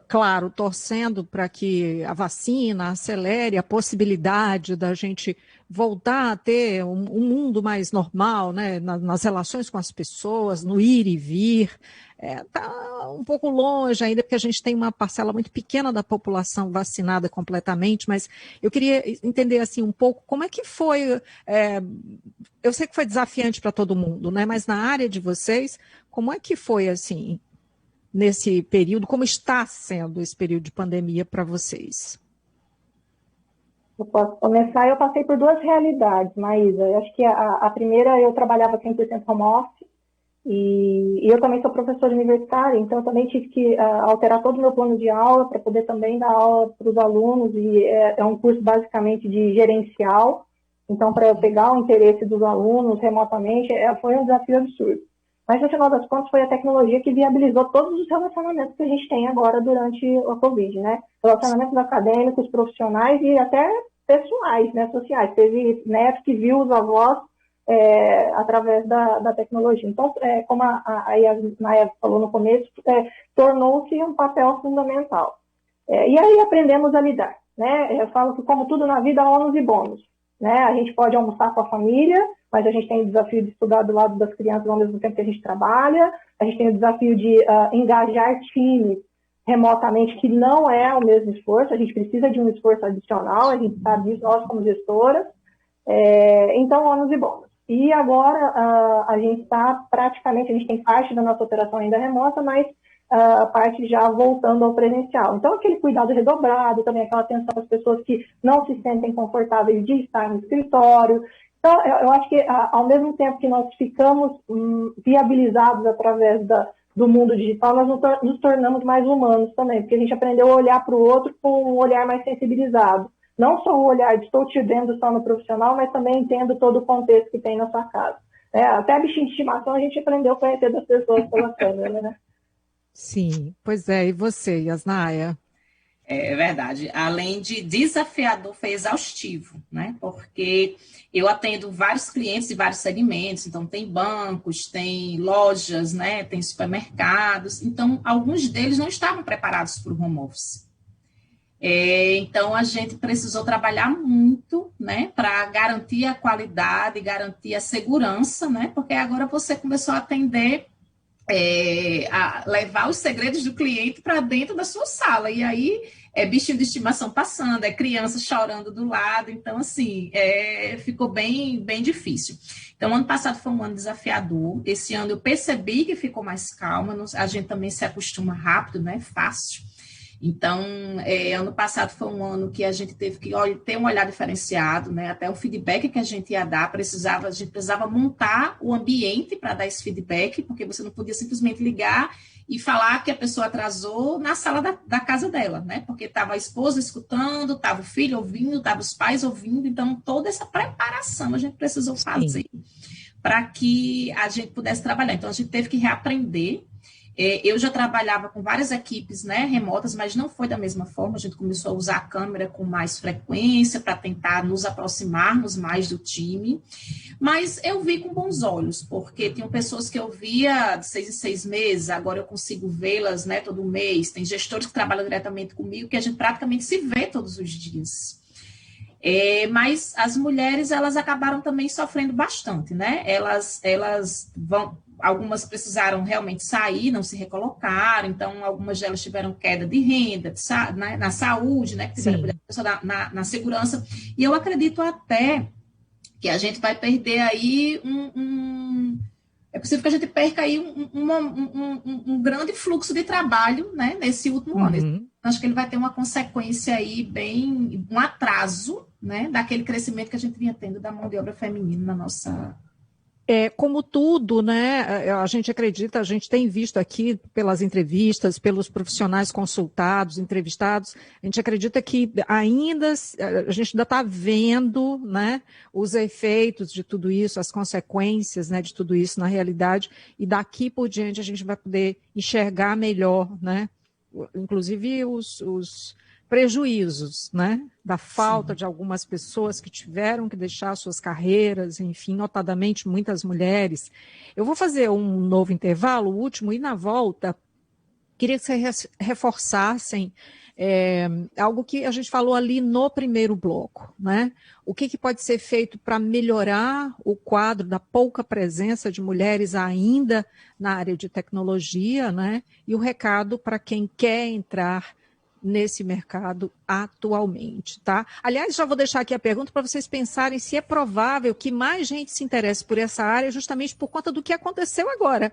claro, torcendo para que a vacina acelere a possibilidade da gente voltar a ter um mundo mais normal, né, nas relações com as pessoas, no ir e vir. Está um pouco longe ainda, porque a gente tem uma parcela muito pequena da população vacinada completamente, mas eu queria entender assim um pouco como é que foi. Eu sei que foi desafiante para todo mundo, né, mas na área de vocês, como é que foi assim nesse período, como está sendo esse período de pandemia para vocês? Eu posso começar. Eu passei por duas realidades, Maísa. Eu acho que a primeira, eu trabalhava 100% home office, e eu também sou professora universitária, então eu também tive que alterar todo o meu plano de aula para poder também dar aula para os alunos, e é um curso basicamente de gerencial, então para eu pegar o interesse dos alunos remotamente, foi um desafio absurdo. Mas, no final das contas, foi a tecnologia que viabilizou todos os relacionamentos que a gente tem agora durante a Covid, né? Relacionamentos acadêmicos, profissionais e até pessoais, né, sociais. Teve neto que viu os avós através da tecnologia. Então, como a Naya falou no começo, tornou-se um papel fundamental. E aí aprendemos a lidar, né? Eu falo que, como tudo na vida, há ônus e bônus, né? A gente pode almoçar com a família, mas a gente tem o desafio de estudar do lado das crianças ao mesmo tempo que a gente trabalha, a gente tem o desafio de engajar times remotamente, que não é o mesmo esforço, a gente precisa de um esforço adicional, a gente sabe disso, nós como gestoras, então ônus e bônus. E agora a gente está praticamente, a gente tem parte da nossa operação ainda remota, mas a parte já voltando ao presencial. Então, aquele cuidado redobrado, também aquela atenção às pessoas que não se sentem confortáveis de estar no escritório. Então, eu acho que, ao mesmo tempo que nós ficamos viabilizados através do mundo digital, nós nos tornamos mais humanos também, porque a gente aprendeu a olhar para o outro com um olhar mais sensibilizado. Não só o olhar de estou te vendo só no profissional, mas também entendo todo o contexto que tem na sua casa. Até bichinho de estimação a gente aprendeu a conhecer das pessoas pela câmera, né? Sim, pois é. E você, Yasnaya? É verdade. Além de desafiador, foi exaustivo, né? Porque eu atendo vários clientes de vários segmentos, então tem bancos, tem lojas, né? Tem supermercados, então alguns deles não estavam preparados para o home office. Então a gente precisou trabalhar muito, né? Para garantir a qualidade, garantir a segurança, né? Porque agora você começou a atender a levar os segredos do cliente para dentro da sua sala, e aí bichinho de estimação passando, criança chorando do lado, então assim, ficou bem, bem difícil. Então, ano passado foi um ano desafiador, esse ano eu percebi que ficou mais calma, a gente também se acostuma rápido, né, fácil, Então, ano passado foi um ano que a gente teve que ter um olhar diferenciado, né? Até o feedback que a gente ia dar, a gente precisava montar o ambiente para dar esse feedback, porque você não podia simplesmente ligar e falar que a pessoa atrasou na sala da casa dela, né? Porque estava a esposa escutando, estava o filho ouvindo, estava os pais ouvindo, então toda essa preparação a gente precisou fazer para que a gente pudesse trabalhar. Então, a gente teve que reaprender. Eu já trabalhava com várias equipes, né, remotas, mas não foi da mesma forma. A gente começou a usar a câmera com mais frequência para tentar nos aproximarmos mais do time. Mas eu vi com bons olhos, porque tinham pessoas que eu via de 6 em 6 meses, agora eu consigo vê-las, né, todo mês. Tem gestores que trabalham diretamente comigo, que a gente praticamente se vê todos os dias. Mas as mulheres, elas acabaram também sofrendo bastante, né? Elas vão... Algumas precisaram realmente sair, não se recolocaram, então algumas delas tiveram queda de renda, na saúde, né, que tiveram na segurança, e eu acredito até que a gente vai perder aí é possível que a gente perca aí um grande fluxo de trabalho, né, nesse último ano. Acho que ele vai ter uma consequência aí um atraso, né, daquele crescimento que a gente vinha tendo da mão de obra feminina na nossa... Como tudo, né, a gente acredita, a gente tem visto aqui pelas entrevistas, pelos profissionais consultados, entrevistados, a gente acredita que a gente ainda está vendo, né, os efeitos de tudo isso, as consequências, né, de tudo isso na realidade, e daqui por diante a gente vai poder enxergar melhor, né, inclusive os prejuízos, né, da falta de algumas pessoas que tiveram que deixar suas carreiras, enfim, notadamente muitas mulheres. Eu vou fazer um novo intervalo, o último, e na volta, queria que vocês reforçassem algo que a gente falou ali no primeiro bloco, né? O que pode ser feito para melhorar o quadro da pouca presença de mulheres ainda na área de tecnologia, né? E o recado para quem quer entrar nesse mercado atualmente, tá? Aliás, já vou deixar aqui a pergunta para vocês pensarem se é provável que mais gente se interesse por essa área justamente por conta do que aconteceu agora,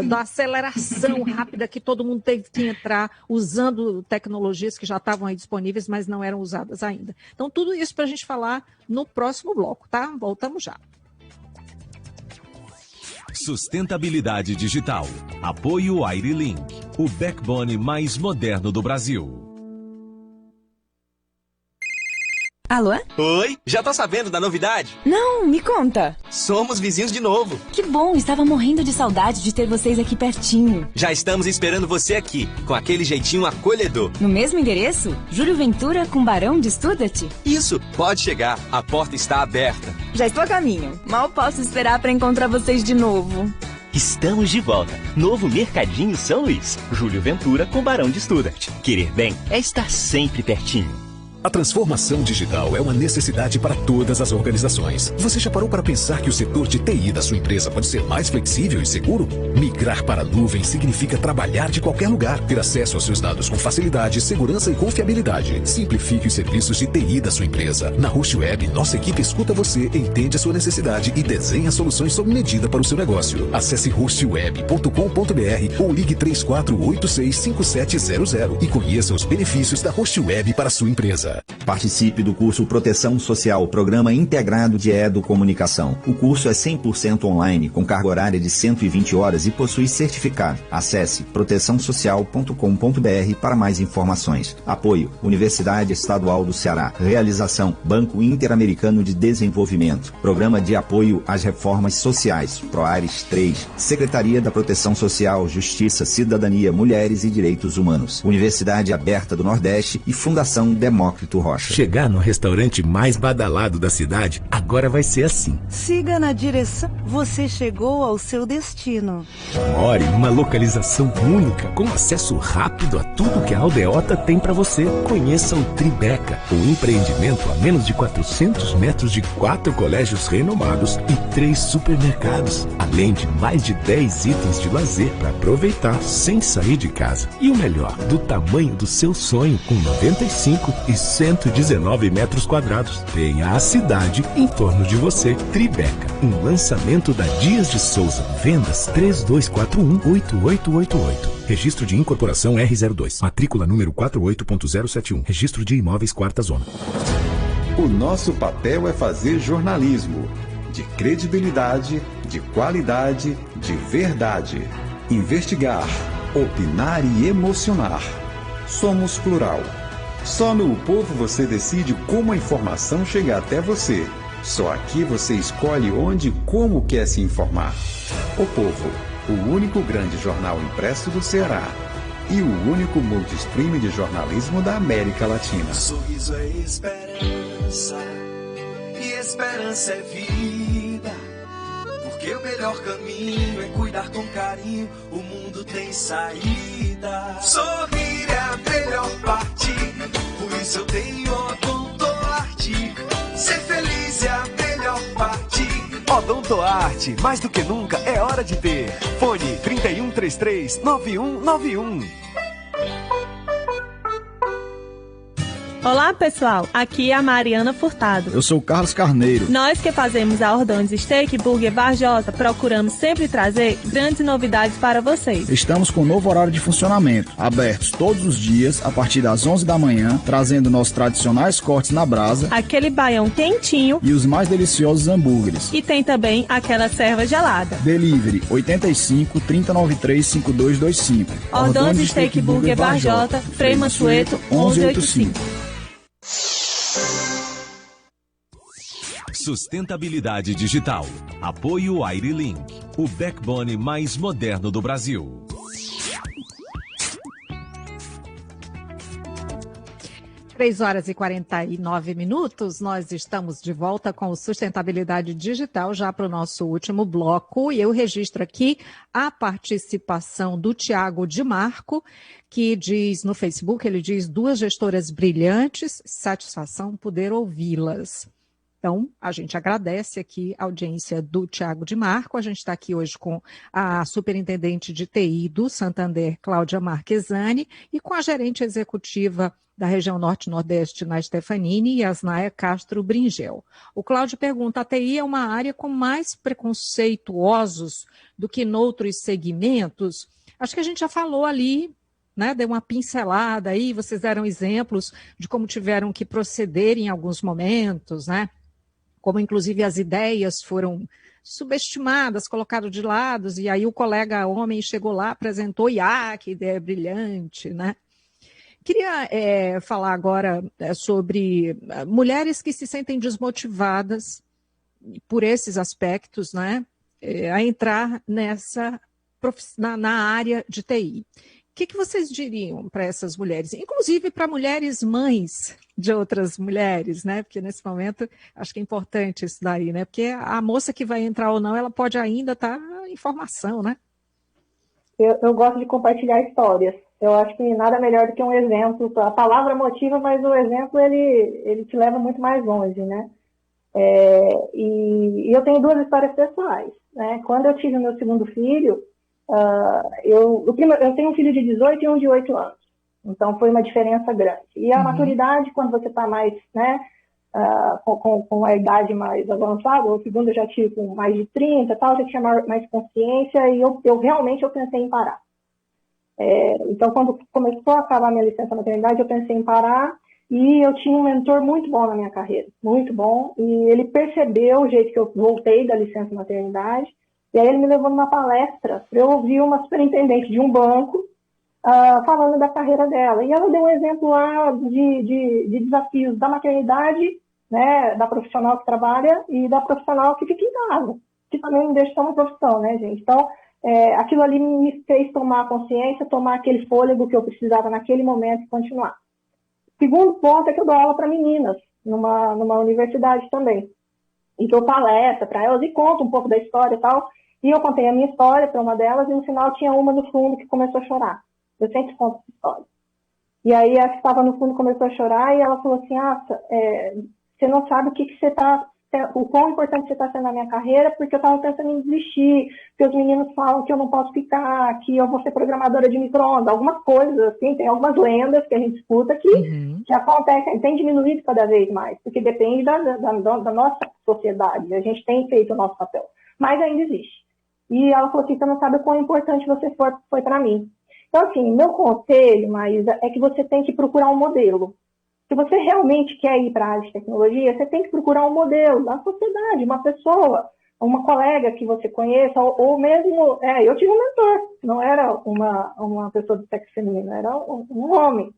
da aceleração rápida que todo mundo teve que entrar usando tecnologias que já estavam aí disponíveis, mas não eram usadas ainda. Então, tudo isso para a gente falar no próximo bloco, tá? Voltamos já. Sustentabilidade digital. Apoio AiriLink, o backbone mais moderno do Brasil. Alô? Oi, já tá sabendo da novidade? Não, me conta. Somos vizinhos de novo. Que bom, estava morrendo de saudade de ter vocês aqui pertinho. Já estamos esperando você aqui, com aquele jeitinho acolhedor. No mesmo endereço? Júlio Ventura com Barão de Studart? Isso, pode chegar, a porta está aberta. Já estou a caminho, mal posso esperar para encontrar vocês de novo. Estamos de volta. Novo Mercadinho São Luís. Júlio Ventura com Barão de Studart. Querer bem é estar sempre pertinho. A transformação digital é uma necessidade para todas as organizações. Você já parou para pensar que o setor de TI da sua empresa pode ser mais flexível e seguro? Migrar para a nuvem significa trabalhar de qualquer lugar, ter acesso aos seus dados com facilidade, segurança e confiabilidade. Simplifique os serviços de TI da sua empresa. Na Host Web, nossa equipe escuta você, entende a sua necessidade e desenha soluções sob medida para o seu negócio. Acesse hostweb.com.br ou ligue 34865700 e conheça os benefícios da Host Web para a sua empresa. Participe do curso Proteção Social, Programa Integrado de Educomunicação. O curso é 100% online, com carga horária de 120 horas e possui certificado. Acesse proteçãosocial.com.br para mais informações. Apoio: Universidade Estadual do Ceará. Realização: Banco Interamericano de Desenvolvimento. Programa de Apoio às Reformas Sociais, PROARES 3. Secretaria da Proteção Social, Justiça, Cidadania, Mulheres e Direitos Humanos. Universidade Aberta do Nordeste e Fundação Demócrito Rocha. Chegar no restaurante mais badalado da cidade, agora vai ser assim. Siga na direção. Você chegou ao seu destino. More em uma localização única, com acesso rápido a tudo que a Aldeota tem para você. Conheça o Tribeca, um empreendimento a menos de 400 metros de 4 colégios renomados e 3 supermercados, além de mais de 10 itens de lazer para aproveitar sem sair de casa. E o melhor, do tamanho do seu sonho, com 95 e 119 metros quadrados. Tenha a cidade em torno de você. Tribeca, um lançamento da Dias de Souza. Vendas 3241-8888. Registro de incorporação R02. Matrícula número 48.071. Registro de imóveis 4ª Zona. O nosso papel é fazer jornalismo de credibilidade, de qualidade, de verdade. Investigar, opinar e emocionar. Somos plural. Só no O Povo você decide como a informação chega até você. Só aqui você escolhe onde e como quer se informar. O Povo, o único grande jornal impresso do Ceará e o único multistream de jornalismo da América Latina. Sorriso é esperança e esperança é vida. Porque o melhor caminho é cuidar com carinho, o mundo tem saída. Sorrir é a melhor parte, por isso eu tenho Odontoarte. Ser feliz é a melhor parte. Odontoarte, mais do que nunca é hora de ter. Fone 3133-9191. Olá pessoal, aqui é a Mariana Furtado. Eu sou o Carlos Carneiro. Nós que fazemos a Ordões Steak Burger Varjota procuramos sempre trazer grandes novidades para vocês. Estamos com um novo horário de funcionamento, abertos todos os dias a partir das 11 da manhã, trazendo nossos tradicionais cortes na brasa, aquele baião quentinho e os mais deliciosos hambúrgueres. E tem também aquela serva gelada. Delivery 85 3093 5225. Ordões Steak Burger Varjota, Frei Mansueto 1185. Sustentabilidade digital. Apoio AiriLink, o backbone mais moderno do Brasil. 3h49, nós estamos de volta com o Sustentabilidade Digital, já para o nosso último bloco, e eu registro aqui a participação do Tiago de Marco, que diz no Facebook, ele diz: 2 gestoras brilhantes, satisfação poder ouvi-las. Então, a gente agradece aqui a audiência do Tiago de Marco. A gente está aqui hoje com a superintendente de TI do Santander, Cláudia Marquesani, e com a gerente executiva da região Norte-Nordeste, na Stefanini, e Asnaia Castro Bringel. O Cláudio pergunta: a TI é uma área com mais preconceituosos do que noutros segmentos? Acho que a gente já falou ali, né, deu uma pincelada aí, vocês deram exemplos de como tiveram que proceder em alguns momentos, né? Como inclusive as ideias foram subestimadas, colocadas de lado, e aí o colega homem chegou lá, apresentou, e que ideia brilhante, né? Queria falar agora sobre mulheres que se sentem desmotivadas por esses aspectos, né? A entrar na área de TI. O que vocês diriam para essas mulheres? Inclusive para mulheres mães de outras mulheres, né? Porque nesse momento acho que é importante isso daí, né? Porque a moça que vai entrar ou não, ela pode ainda estar em formação, né? Eu gosto de compartilhar histórias. Eu acho que nada melhor do que um exemplo. A palavra motiva, mas o exemplo ele te leva muito mais longe, né? E eu tenho 2 histórias pessoais, né? Quando eu tive o meu segundo filho, eu tenho um filho de 18 e um de 8 anos. Então, foi uma diferença grande. E a maturidade, quando você está mais, né, com a idade mais avançada, o segundo eu já tive com mais de 30 e tal, já tinha mais consciência, e eu realmente pensei em parar. Então, quando começou a acabar minha licença maternidade, eu pensei em parar, e eu tinha um mentor muito bom na minha carreira, muito bom, e ele percebeu o jeito que eu voltei da licença maternidade, e aí ele me levou numa palestra para eu ouvir uma superintendente de um banco falando da carreira dela. E ela deu um exemplo lá de desafios da maternidade, né, da profissional que trabalha e da profissional que fica em casa, que também não deixa de ser uma profissão, né, gente? Então, aquilo ali me fez tomar consciência, tomar aquele fôlego que eu precisava naquele momento e continuar. Segundo ponto é que eu dou aula para meninas, numa universidade também. E dou palestra para elas e conto um pouco da história e tal. E eu contei a minha história para uma delas e no final tinha uma no fundo que começou a chorar. Eu sempre conto essa história. E aí a que estava no fundo começou a chorar e ela falou assim: você não sabe o quão importante você está sendo na minha carreira, porque eu estava pensando em desistir, porque os meninos falam que eu não posso ficar, que eu vou ser programadora de micro-ondas, algumas coisas assim, tem algumas lendas que a gente escuta que acontecem, tem diminuído cada vez mais, porque depende da nossa sociedade, a gente tem feito o nosso papel, mas ainda existe. E ela falou assim: você não sabe o quão importante você foi para mim. Então, assim, meu conselho, Maísa, é que você tem que procurar um modelo. Se você realmente quer ir para a área de tecnologia, você tem que procurar um modelo da sociedade, uma pessoa, uma colega que você conheça, ou mesmo... eu tive um mentor, não era uma pessoa do sexo feminino, era um homem.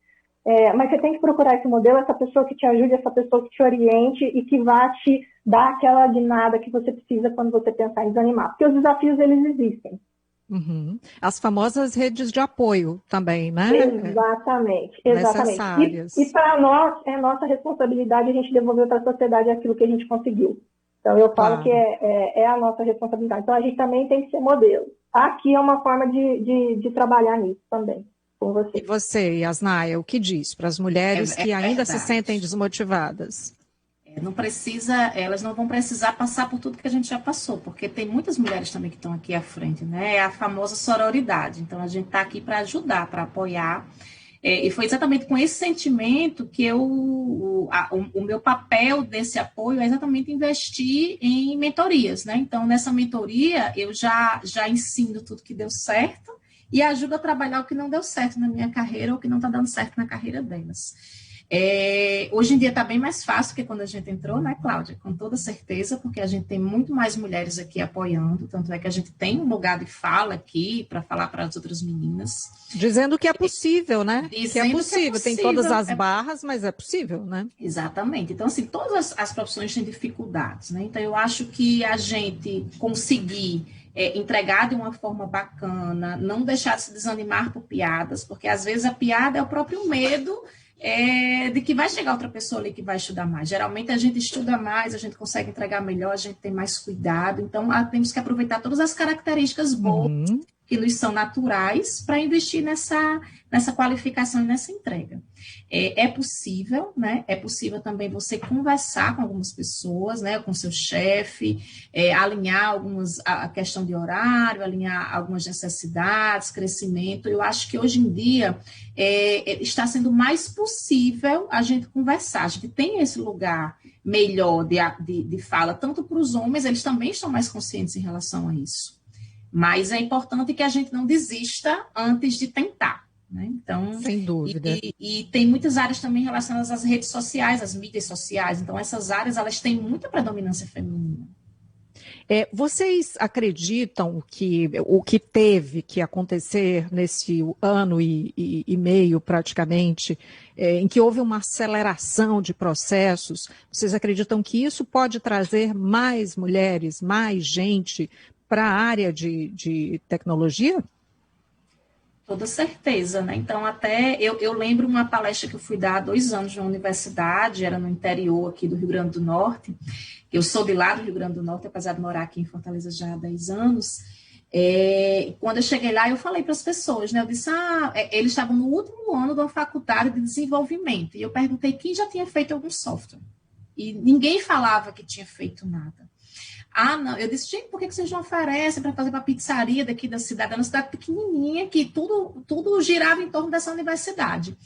Mas você tem que procurar esse modelo, essa pessoa que te ajude, essa pessoa que te oriente e que vá te dar aquela guinada que você precisa quando você pensar em desanimar. Porque os desafios, eles existem. Uhum. As famosas redes de apoio também, né? Exatamente. Necessárias. E para nós, é nossa responsabilidade a gente devolver para a sociedade aquilo que a gente conseguiu. Então, eu falo que é a nossa responsabilidade. Então, a gente também tem que ser modelo. Aqui é uma forma de trabalhar nisso também, com você. E você, Yasnaya, o que diz para as mulheres que ainda se sentem desmotivadas? Elas não vão precisar passar por tudo que a gente já passou, porque tem muitas mulheres também que estão aqui à frente, né? É a famosa sororidade. Então, a gente está aqui para ajudar, para apoiar. E foi exatamente com esse sentimento que o meu papel desse apoio é exatamente investir em mentorias, né? Então, nessa mentoria, eu já ensino tudo que deu certo e ajudo a trabalhar o que não deu certo na minha carreira ou que não está dando certo na carreira delas. Hoje em dia está bem mais fácil que quando a gente entrou, né, Cláudia? Com toda certeza, porque a gente tem muito mais mulheres aqui apoiando, tanto é que a gente tem um lugar de fala aqui para falar para as outras meninas. Dizendo que é possível, né? Que é possível, tem todas as barras, mas é possível, né? Exatamente. Então, assim, todas as profissões têm dificuldades, né? Então, eu acho que a gente conseguir entregar de uma forma bacana, não deixar de se desanimar por piadas, porque às vezes a piada é o próprio medo de que vai chegar outra pessoa ali que vai estudar mais. Geralmente a gente estuda mais, a gente consegue entregar melhor, a gente tem mais cuidado. Então, temos que aproveitar todas as características boas que nos são naturais para investir nessa qualificação e nessa entrega. É possível, né? É possível também você conversar com algumas pessoas, né? Com seu chefe, alinhar a questão de horário, alinhar algumas necessidades, crescimento. Eu acho que hoje em dia está sendo mais possível a gente conversar. A gente tem esse lugar melhor de fala, tanto para os homens, eles também estão mais conscientes em relação a isso. Mas é importante que a gente não desista antes de tentar, né? Então, sem dúvida. E tem muitas áreas também relacionadas às redes sociais, às mídias sociais. Então, essas áreas, elas têm muita predominância feminina. Vocês acreditam que o que teve que acontecer nesse ano e meio, praticamente, em que houve uma aceleração de processos, vocês acreditam que isso pode trazer mais mulheres, mais gente para a área de tecnologia? Toda certeza, né? Então, até eu lembro uma palestra que eu fui dar há 2 anos na universidade, era no interior aqui do Rio Grande do Norte. Eu sou de lá do Rio Grande do Norte, apesar de morar aqui em Fortaleza já há 10 anos. Quando eu cheguei lá, eu falei para as pessoas, né? Eu disse, eles estavam no último ano de uma faculdade de desenvolvimento. E eu perguntei quem já tinha feito algum software. E ninguém falava que tinha feito nada. Não, eu disse, gente, por que vocês não oferecem para fazer uma pizzaria daqui da cidade? É uma cidade pequenininha, que tudo girava em torno dessa universidade.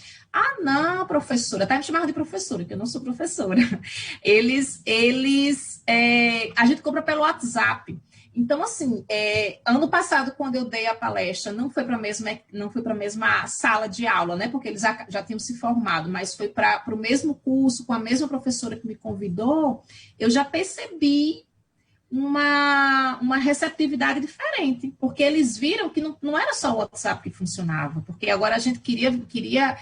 Não, professora, até me chamavam de professora, que eu não sou professora. A gente compra pelo WhatsApp. Então, assim, ano passado, quando eu dei a palestra, não foi para a mesma sala de aula, né? Porque eles já tinham se formado, mas foi para o mesmo curso, com a mesma professora que me convidou, eu já percebi uma receptividade diferente, porque eles viram que não era só o WhatsApp que funcionava, porque agora a gente queria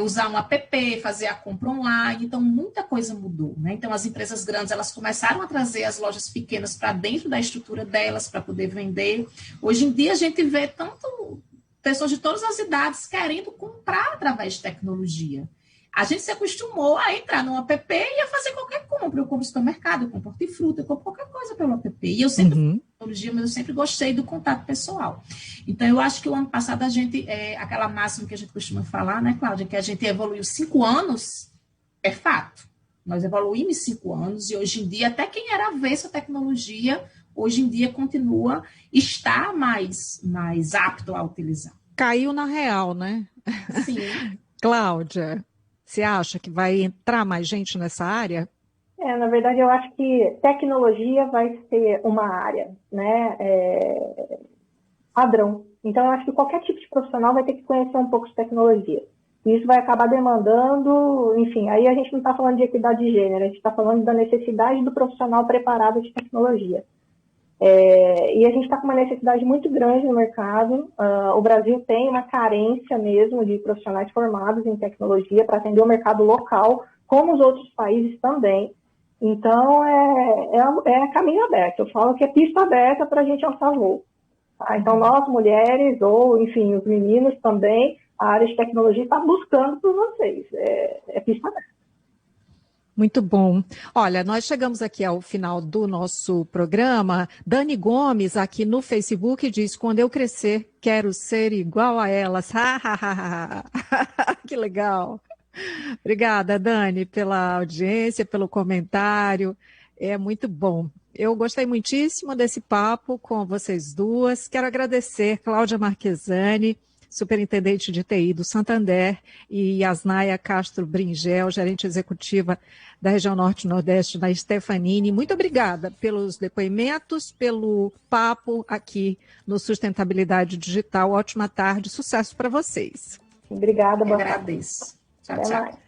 usar um app, fazer a compra online, então muita coisa mudou, né? Então as empresas grandes, elas começaram a trazer as lojas pequenas para dentro da estrutura delas, para poder vender. Hoje em dia a gente vê tanto pessoas de todas as idades querendo comprar através de tecnologia. A gente se acostumou a entrar no app e a fazer qualquer compra. Eu compro no supermercado, eu compro hortifruta, eu compro qualquer coisa pelo app. E eu sempre tecnologia, mas eu sempre gostei do contato pessoal. Então, eu acho que o ano passado a gente, aquela máxima que a gente costuma falar, né, Cláudia, que a gente evoluiu 5 anos, é fato. Nós evoluímos 5 anos e hoje em dia, até quem era avesso à tecnologia, hoje em dia está mais apto a utilizar. Caiu na real, né? Sim. Cláudia, você acha que vai entrar mais gente nessa área? Na verdade, eu acho que tecnologia vai ser uma área, né, padrão Então, eu acho que qualquer tipo de profissional vai ter que conhecer um pouco de tecnologia. E isso vai acabar demandando, enfim, aí a gente não está falando de equidade de gênero, a gente está falando da necessidade do profissional preparado de tecnologia. E a gente está com uma necessidade muito grande no mercado. O Brasil tem uma carência mesmo de profissionais formados em tecnologia para atender o mercado local, como os outros países também. Então, é caminho aberto. Eu falo que é pista aberta para a gente alçar voo. Tá? Então, nós, mulheres, ou, enfim, os meninos também, a área de tecnologia está buscando por vocês. É pista aberta. Muito bom. Olha, nós chegamos aqui ao final do nosso programa. Dani Gomes, aqui no Facebook, diz: quando eu crescer, quero ser igual a elas. Que legal. Obrigada, Dani, pela audiência, pelo comentário. É muito bom. Eu gostei muitíssimo desse papo com vocês duas. Quero agradecer Cláudia Marquesani, superintendente de TI do Santander, e Yasnaia Castro Bringel, gerente executiva da região Norte e Nordeste da Stefanini. Muito obrigada pelos depoimentos, pelo papo aqui no Sustentabilidade Digital. Ótima tarde, sucesso para vocês. Obrigada, boa tarde. Agradeço. Tchau, tchau.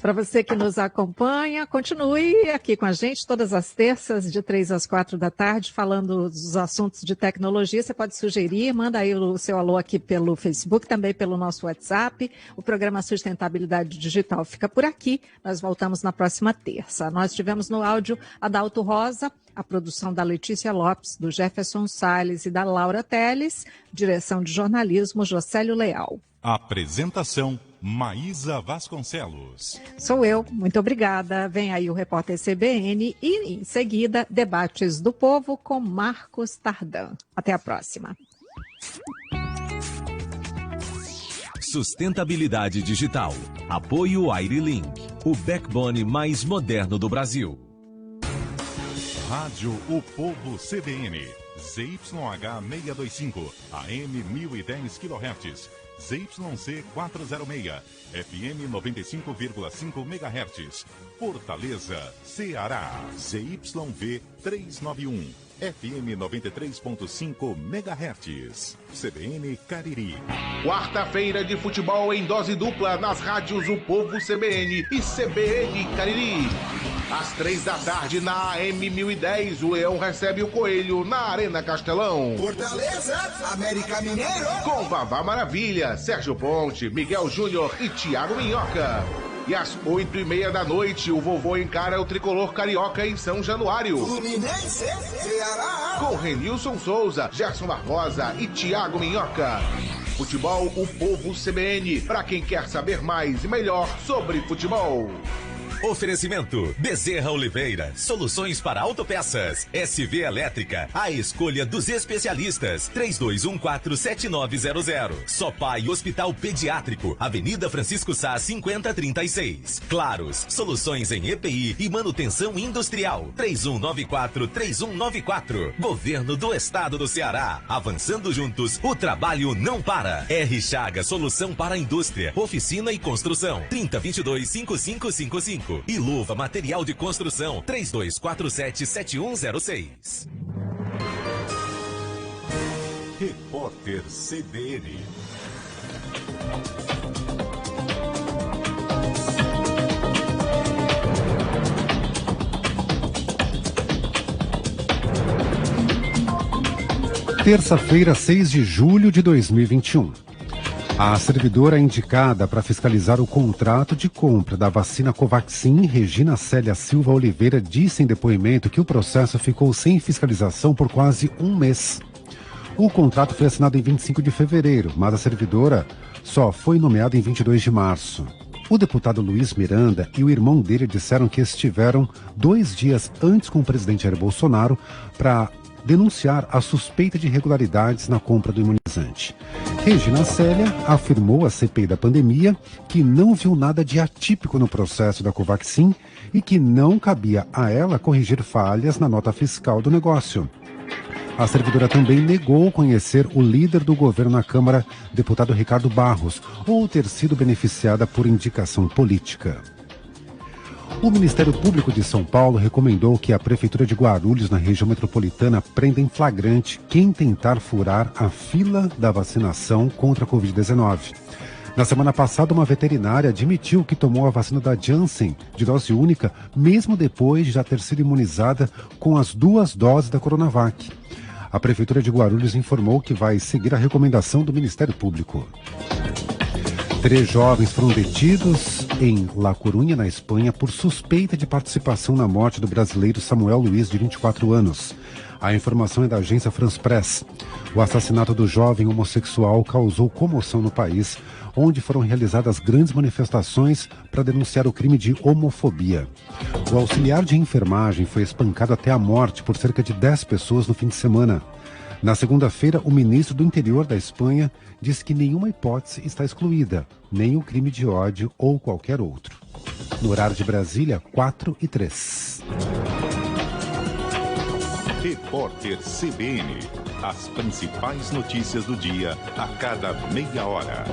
Para você que nos acompanha, continue aqui com a gente todas as terças, de 3 às 4 da tarde, falando dos assuntos de tecnologia. Você pode sugerir, manda aí o seu alô aqui pelo Facebook, também pelo nosso WhatsApp. O programa Sustentabilidade Digital fica por aqui. Nós voltamos na próxima terça. Nós tivemos no áudio Adalto Rosa, a produção da Letícia Lopes, do Jefferson Salles e da Laura Teles, direção de jornalismo Jocélio Leal. Apresentação Maísa Vasconcelos. Sou eu, muito obrigada. Vem aí o repórter CBN e, em seguida, Debates do Povo com Marcos Tardan. Até a próxima. Sustentabilidade Digital. Apoio Airlink, o backbone mais moderno do Brasil. Rádio O Povo CBN. ZYH 625, AM 1010 kHz. ZYC 406, FM 95,5 MHz, Fortaleza, Ceará. ZYV 391, FM 93,5 MHz, CBN Cariri. Quarta-feira de futebol em dose dupla nas rádios O Povo CBN e CBN Cariri. Às 3 da tarde na AM 1010, o Leão recebe o Coelho na Arena Castelão. Fortaleza, América Mineiro. Com Vavá Maravilha, Sérgio Ponte, Miguel Júnior e Thiago Minhoca. E às 8h30 da noite, o Vovô encara o Tricolor Carioca em São Januário. Fluminense, Ceará. Com Renilson Souza, Gerson Barbosa e Thiago Minhoca. Futebol O Povo CBN, para quem quer saber mais e melhor sobre futebol. Oferecimento Bezerra Oliveira, soluções para autopeças. SV Elétrica, a escolha dos especialistas. 32147900. Sopai Hospital Pediátrico, Avenida Francisco Sá 5036. Claros, soluções em EPI e manutenção industrial. 3194-3194. Governo do Estado do Ceará. Avançando juntos, o trabalho não para. R Chaga, solução para a indústria, oficina e construção. 3022-5555. E Luva Material de Construção, 3247-7106. Repórter CBN. Terça-feira, 6 de julho de 2021. A servidora indicada para fiscalizar o contrato de compra da vacina Covaxin, Regina Célia Silva Oliveira, disse em depoimento que o processo ficou sem fiscalização por quase um mês. O contrato foi assinado em 25 de fevereiro, mas a servidora só foi nomeada em 22 de março. O deputado Luiz Miranda e o irmão dele disseram que estiveram 2 dias antes com o presidente Jair Bolsonaro para denunciar a suspeita de irregularidades na compra do imunizante. Regina Célia afirmou à CPI da pandemia que não viu nada de atípico no processo da Covaxin e que não cabia a ela corrigir falhas na nota fiscal do negócio. A servidora também negou conhecer o líder do governo na Câmara, deputado Ricardo Barros, ou ter sido beneficiada por indicação política. O Ministério Público de São Paulo recomendou que a Prefeitura de Guarulhos, na região metropolitana, prenda em flagrante quem tentar furar a fila da vacinação contra a Covid-19. Na semana passada, uma veterinária admitiu que tomou a vacina da Janssen, de dose única, mesmo depois de já ter sido imunizada com as 2 doses da Coronavac. A Prefeitura de Guarulhos informou que vai seguir a recomendação do Ministério Público. 3 jovens foram detidos em La Coruña, na Espanha, por suspeita de participação na morte do brasileiro Samuel Luiz, de 24 anos. A informação é da agência France Press. O assassinato do jovem homossexual causou comoção no país, onde foram realizadas grandes manifestações para denunciar o crime de homofobia. O auxiliar de enfermagem foi espancado até a morte por cerca de 10 pessoas no fim de semana. Na segunda-feira, o ministro do Interior da Espanha disse que nenhuma hipótese está excluída, nem o crime de ódio ou qualquer outro. No horário de Brasília, 4h03. Repórter CBN. As principais notícias do dia a cada meia hora.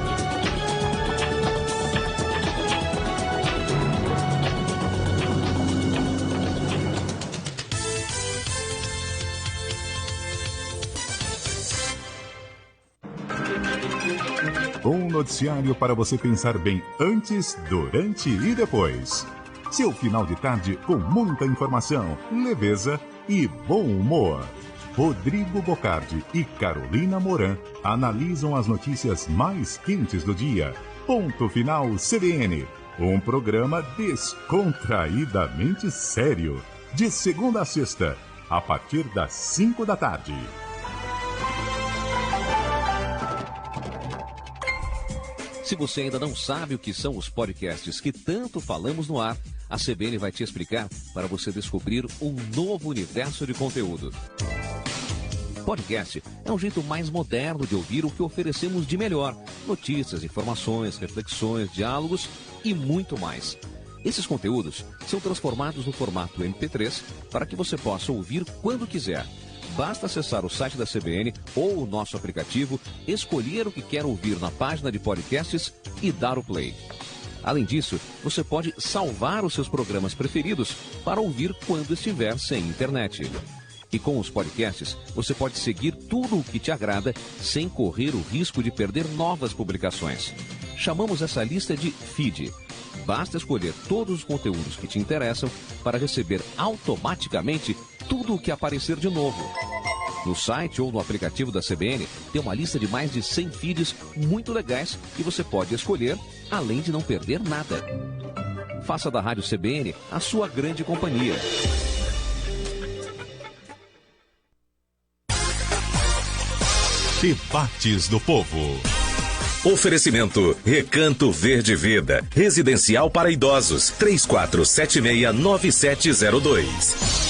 Um noticiário para você pensar bem antes, durante e depois. Seu final de tarde com muita informação, leveza e bom humor. Rodrigo Bocardi e Carolina Moran analisam as notícias mais quentes do dia. Ponto Final CBN, um programa descontraídamente sério. De segunda a sexta, a partir das 5 da tarde. Se você ainda não sabe o que são os podcasts que tanto falamos no ar, a CBN vai te explicar para você descobrir um novo universo de conteúdo. Podcast é um jeito mais moderno de ouvir o que oferecemos de melhor. Notícias, informações, reflexões, diálogos e muito mais. Esses conteúdos são transformados no formato MP3 para que você possa ouvir quando quiser. Basta acessar o site da CBN ou o nosso aplicativo, escolher o que quer ouvir na página de podcasts e dar o play. Além disso, você pode salvar os seus programas preferidos para ouvir quando estiver sem internet. E com os podcasts, você pode seguir tudo o que te agrada sem correr o risco de perder novas publicações. Chamamos essa lista de feed. Basta escolher todos os conteúdos que te interessam para receber automaticamente tudo o que aparecer de novo. No site ou no aplicativo da CBN tem uma lista de mais de 100 feeds muito legais que você pode escolher, além de não perder nada. Faça da Rádio CBN a sua grande companhia. Debates do Povo. Oferecimento Recanto Verde Vida, residencial para idosos, 3476-9702.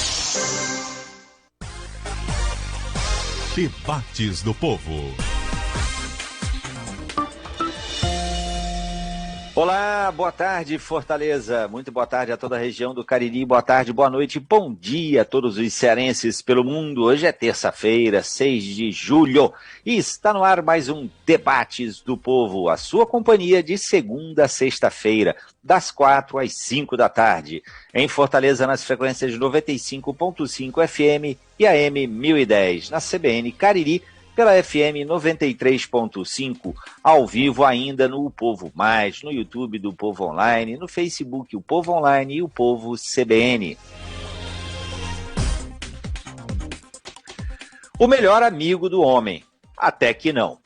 Debates do Povo. Olá, boa tarde, Fortaleza. Muito boa tarde a toda a região do Cariri. Boa tarde, boa noite, bom dia a todos os cearenses pelo mundo. Hoje é terça-feira, 6 de julho, e está no ar mais um Debates do Povo, a sua companhia de segunda a sexta-feira, das 4 às 5 da tarde. Em Fortaleza, nas frequências 95.5 FM e AM 1010, na CBN Cariri, pela FM 93.5, ao vivo ainda no Povo Mais, no YouTube do Povo Online, no Facebook O Povo Online e o Povo CBN. O melhor amigo do homem, até que não.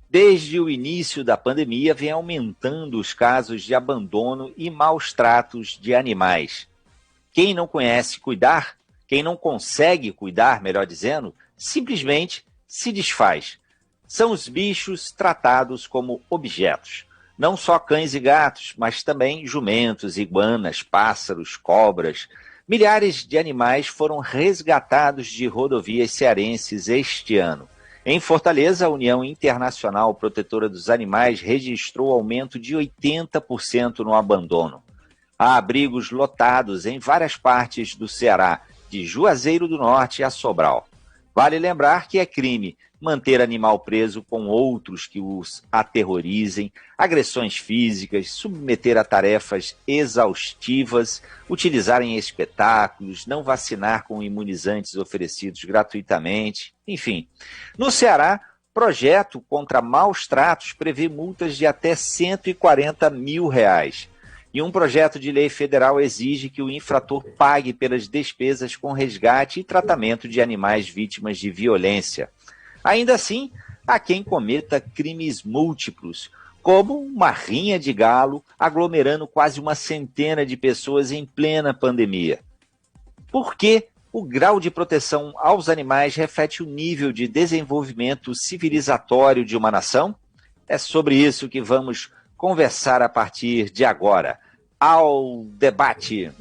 Desde o início da pandemia, vem aumentando os casos de abandono e maus tratos de animais. Quem não conhece cuidar, quem não consegue cuidar, melhor dizendo, simplesmente se desfaz. São os bichos tratados como objetos. Não só cães e gatos, mas também jumentos, iguanas, pássaros, cobras. Milhares de animais foram resgatados de rodovias cearenses este ano. Em Fortaleza, a União Internacional Protetora dos Animais registrou aumento de 80% no abandono. Há abrigos lotados em várias partes do Ceará, de Juazeiro do Norte a Sobral. Vale lembrar que é crime manter animal preso com outros que os aterrorizem, agressões físicas, submeter a tarefas exaustivas, utilizar em espetáculos, não vacinar com imunizantes oferecidos gratuitamente, enfim. No Ceará, projeto contra maus tratos prevê multas de até R$140 mil. E um projeto de lei federal exige que o infrator pague pelas despesas com resgate e tratamento de animais vítimas de violência. Ainda assim, há quem cometa crimes múltiplos, como uma rinha de galo aglomerando quase uma centena de pessoas em plena pandemia. Por que o grau de proteção aos animais reflete o nível de desenvolvimento civilizatório de uma nação? É sobre isso que vamos conversar a partir de agora. Ao debate.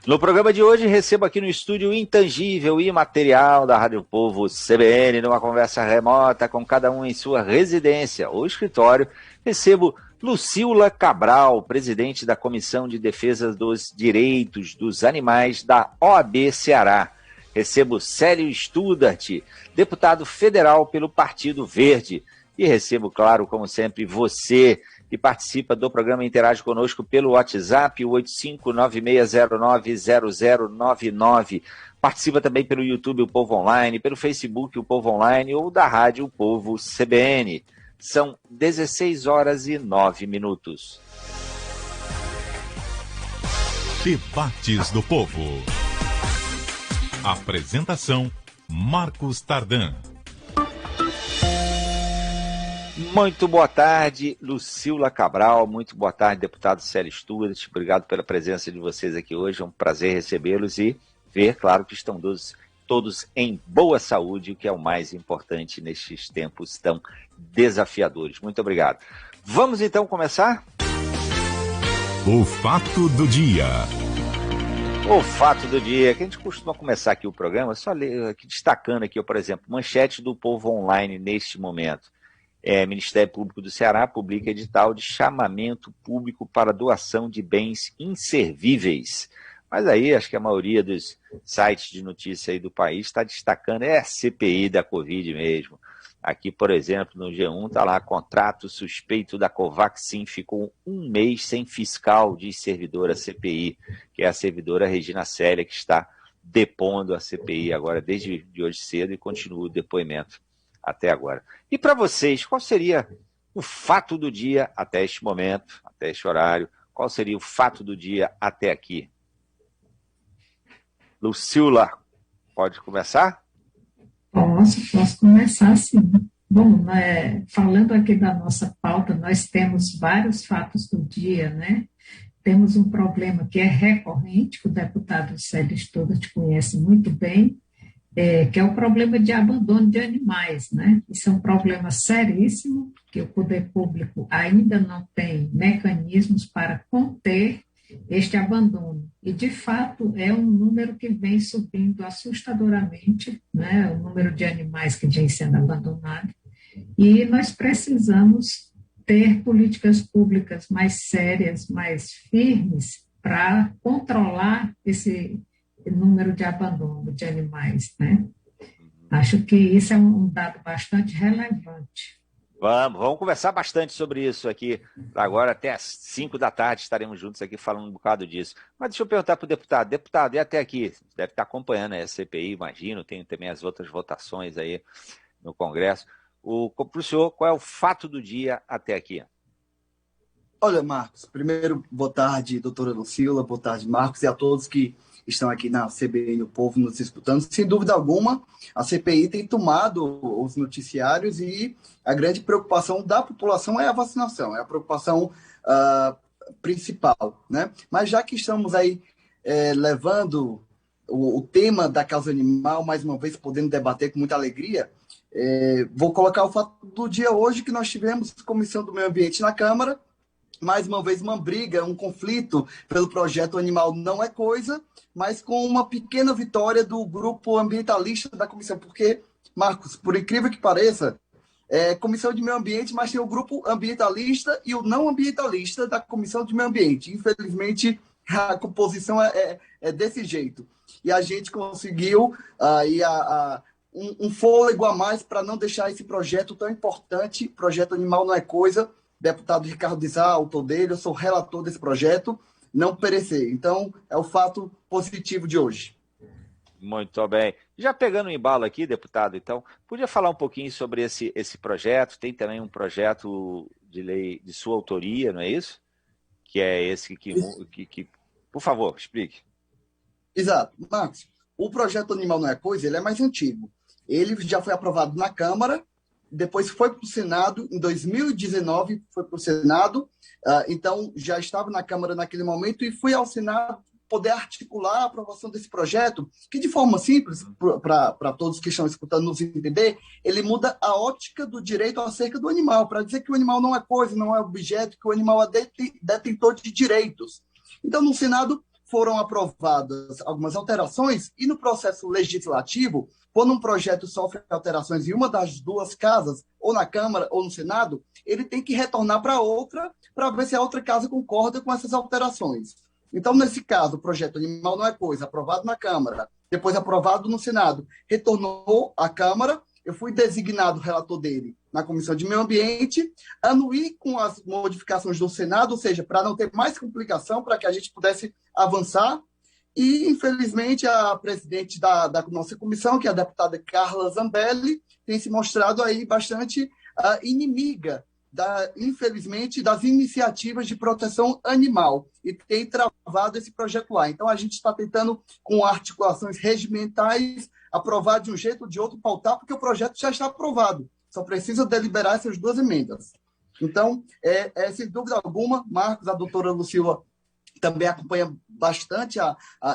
No programa de hoje, recebo aqui no estúdio intangível e imaterial da Rádio Povo CBN, numa conversa remota com cada um em sua residência ou escritório, recebo Lucila Cabral, presidente da Comissão de Defesa dos Direitos dos Animais da OAB Ceará. Recebo Célio Studart, deputado federal pelo Partido Verde. E recebo, claro, como sempre, você que participa do programa, interage conosco pelo WhatsApp, o 8596090099. Participa também pelo YouTube, o Povo Online, pelo Facebook, o Povo Online, ou da rádio o Povo CBN. São 16h09. Debates do Povo. Apresentação, Marcos Tardan. Muito boa tarde, Lucila Cabral. Muito boa tarde, deputado Célio Studart. Obrigado pela presença de vocês aqui hoje. É um prazer recebê-los e ver, claro, que estão todos em boa saúde, o que é o mais importante nestes tempos tão desafiadores. Muito obrigado. Vamos então começar? O fato do dia. O fato do dia, que a gente costuma começar aqui o programa, só aqui, destacando aqui, por exemplo, manchete do Povo Online neste momento. Ministério Público do Ceará publica edital de chamamento público para doação de bens inservíveis. Mas aí acho que a maioria dos sites de notícia aí do país está destacando, a CPI da Covid mesmo. Aqui, por exemplo, no G1 está lá, contrato suspeito da Covaxin ficou 1 mês sem fiscal, diz servidora CPI, que é a servidora Regina Célia, que está depondo a CPI agora desde hoje cedo e continua o depoimento até agora. E para vocês, qual seria o fato do dia até este momento, até este horário? Qual seria o fato do dia até aqui? Lucila, pode começar? Posso começar sim. Bom, falando aqui da nossa pauta, nós temos vários fatos do dia, né? Temos um problema que é recorrente, que o deputado Célio Studart conhece muito bem, que é o problema de abandono de animais, né? Isso é um problema seríssimo, que o poder público ainda não tem mecanismos para conter este abandono. E, de fato, é um número que vem subindo assustadoramente, né? O número de animais que vem sendo abandonados. E nós precisamos ter políticas públicas mais sérias, mais firmes, para controlar esse número de abandono de animais, né? Acho que isso é um dado bastante relevante. Vamos conversar bastante sobre isso aqui. Agora até às 5 da tarde estaremos juntos aqui falando um bocado disso. Mas deixa eu perguntar para o deputado. Deputado, e até aqui? Deve estar acompanhando a CPI, imagino, tem também as outras votações aí no Congresso. Para o senhor, qual é o fato do dia até aqui? Olha, Marcos, primeiro, boa tarde, doutora Lucila, boa tarde, Marcos, e a todos que estão aqui na CBN, o povo nos escutando. Sem dúvida alguma, a CPI tem tomado os noticiários e a grande preocupação da população é a vacinação, é a preocupação principal, né? Mas já que estamos aí levando o tema da causa animal, mais uma vez podendo debater com muita alegria, vou colocar o fato do dia hoje que nós tivemos Comissão do Meio Ambiente na Câmara, mais uma vez uma briga, um conflito pelo projeto Animal Não é Coisa, mas com uma pequena vitória do grupo ambientalista da comissão, porque, Marcos, por incrível que pareça, Comissão de Meio Ambiente, mas tem o grupo ambientalista e o não ambientalista da Comissão de Meio Ambiente. Infelizmente, a composição é desse jeito. E a gente conseguiu aí um fôlego a mais para não deixar esse projeto tão importante. Projeto Animal Não é Coisa. Deputado Ricardo Dizá, autor dele, eu sou relator desse projeto, não perecer. Então, é o fato positivo de hoje. Muito bem. Já pegando o embalo aqui, deputado, então, podia falar um pouquinho sobre esse projeto? Tem também um projeto de lei de sua autoria, não é isso? Que é esse que por favor, explique. Exato. Marcos, o projeto Animal Não é Coisa, ele é mais antigo. Ele já foi aprovado na Câmara, depois foi para o Senado, em 2019 foi para o Senado, então já estava na Câmara naquele momento e fui ao Senado poder articular a aprovação desse projeto, que de forma simples, para todos que estão escutando nos entender, ele muda a ótica do direito acerca do animal, para dizer que o animal não é coisa, não é objeto, que o animal é detentor de direitos. Então, no Senado, foram aprovadas algumas alterações e no processo legislativo, quando um projeto sofre alterações em uma das duas casas, ou na Câmara ou no Senado, ele tem que retornar para outra para ver se a outra casa concorda com essas alterações. Então, nesse caso, o projeto Animal Não é Coisa, aprovado na Câmara, depois aprovado no Senado, retornou à Câmara, eu fui designado relator dele na Comissão de Meio Ambiente, anuí com as modificações do Senado, ou seja, para não ter mais complicação, para que a gente pudesse avançar, e, infelizmente, a presidente da nossa comissão, que é a deputada Carla Zambelli, tem se mostrado aí bastante inimiga, infelizmente, das iniciativas de proteção animal, e tem travado esse projeto lá. Então, a gente está tentando, com articulações regimentais, aprovar de um jeito ou de outro, pautar, porque o projeto já está aprovado. Só precisa deliberar essas duas emendas. Então, sem dúvida alguma, Marcos, a doutora Lucila também acompanha bastante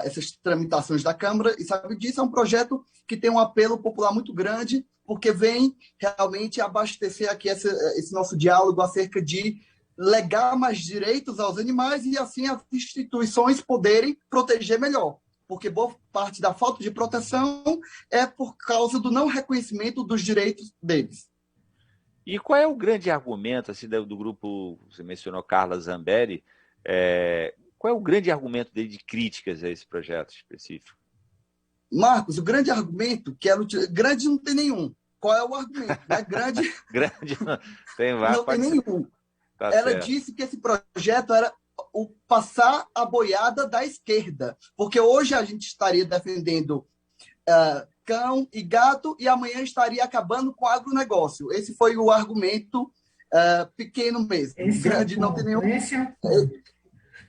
essas tramitações da Câmara, e sabe disso, é um projeto que tem um apelo popular muito grande, porque vem realmente abastecer aqui esse nosso diálogo acerca de legar mais direitos aos animais e, assim, as instituições poderem proteger melhor. Porque boa parte da falta de proteção é por causa do não reconhecimento dos direitos deles. E qual é o grande argumento assim, do grupo, você mencionou Carla Zambelli, qual é o grande argumento dele de críticas a esse projeto específico? Marcos, o grande argumento, grande não tem nenhum. Qual é o argumento? Grande tem vários. Não tem nenhum. Tá Ela certo. disse que esse projeto era o passar a boiada da esquerda, porque hoje a gente estaria defendendo cão e gato e amanhã estaria acabando com o agronegócio. Esse foi o argumento pequeno mesmo. Grande não tem nenhum.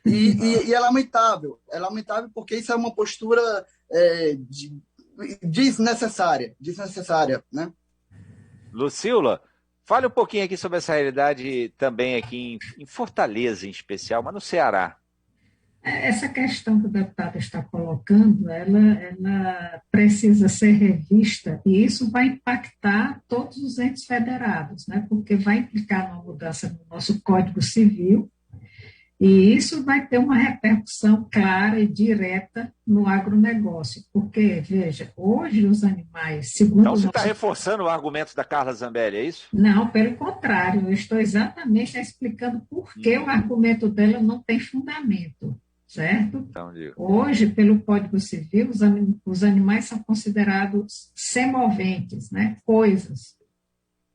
E é lamentável. É lamentável porque isso é uma postura desnecessária, né? Lucila, fale um pouquinho aqui sobre essa realidade também aqui em Fortaleza, em especial, mas no Ceará. Essa questão que o deputado está colocando, ela precisa ser revista e isso vai impactar todos os entes federados, né? Porque vai implicar uma mudança no nosso Código Civil e isso vai ter uma repercussão clara e direta no agronegócio, porque, veja, hoje os animais, segundo... Então você está reforçando o argumento da Carla Zambelli, é isso? Não, pelo contrário, eu estou exatamente explicando por que o argumento dela não tem fundamento. Certo? Então, hoje, pelo Código Civil, os animais são considerados semoventes, né? Coisas.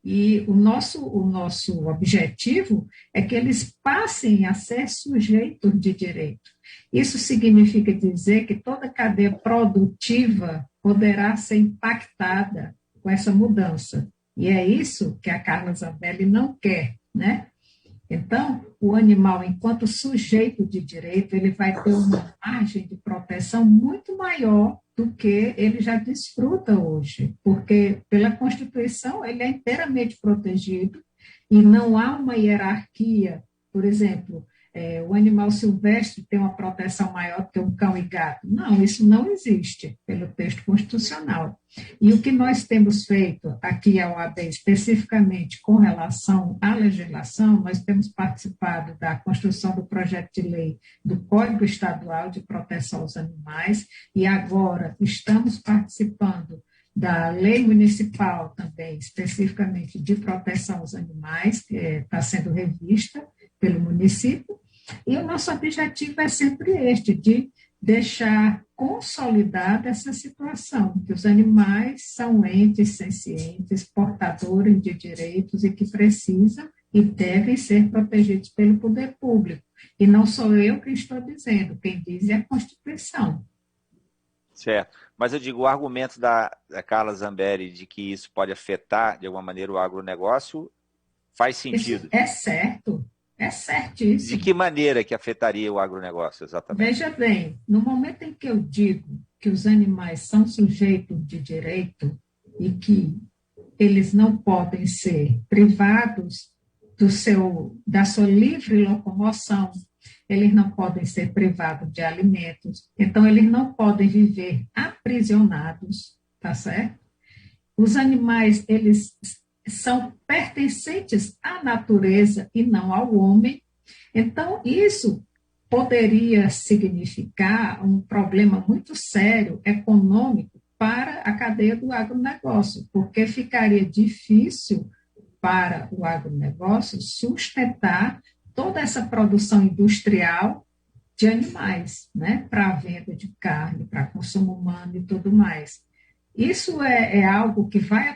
E o nosso objetivo é que eles passem a ser sujeitos de direito. Isso significa dizer que toda a cadeia produtiva poderá ser impactada com essa mudança. E é isso que a Carla Zambelli não quer, né? Então, o animal, enquanto sujeito de direito, ele vai ter uma margem de proteção muito maior do que ele já desfruta hoje, porque pela Constituição ele é inteiramente protegido e não há uma hierarquia. Por exemplo, o animal silvestre tem uma proteção maior do que um cão e gato. Não, isso não existe pelo texto constitucional. E o que nós temos feito aqui à OAB, especificamente com relação à legislação, nós temos participado da construção do projeto de lei do Código Estadual de Proteção aos Animais e agora estamos participando da lei municipal também, especificamente de proteção aos animais, que está sendo revista pelo município. E o nosso objetivo é sempre este, de deixar consolidada essa situação, que os animais são entes sencientes, portadores de direitos e que precisam e devem ser protegidos pelo poder público. E não sou eu que estou dizendo, quem diz é a Constituição. Certo. Mas eu digo, o argumento da Carla Zambelli de que isso pode afetar, de alguma maneira, o agronegócio, faz sentido. Isso é certo, é certíssimo. De que maneira que afetaria o agronegócio, exatamente? Veja bem, no momento em que eu digo que os animais são sujeitos de direito e que eles não podem ser privados da sua livre locomoção, eles não podem ser privados de alimentos, então eles não podem viver aprisionados, tá certo? Os animais, eles são pertencentes à natureza e não ao homem, então isso poderia significar um problema muito sério econômico para a cadeia do agronegócio, porque ficaria difícil para o agronegócio sustentar toda essa produção industrial de animais, né, para a venda de carne, para consumo humano e tudo mais. Isso é algo que vai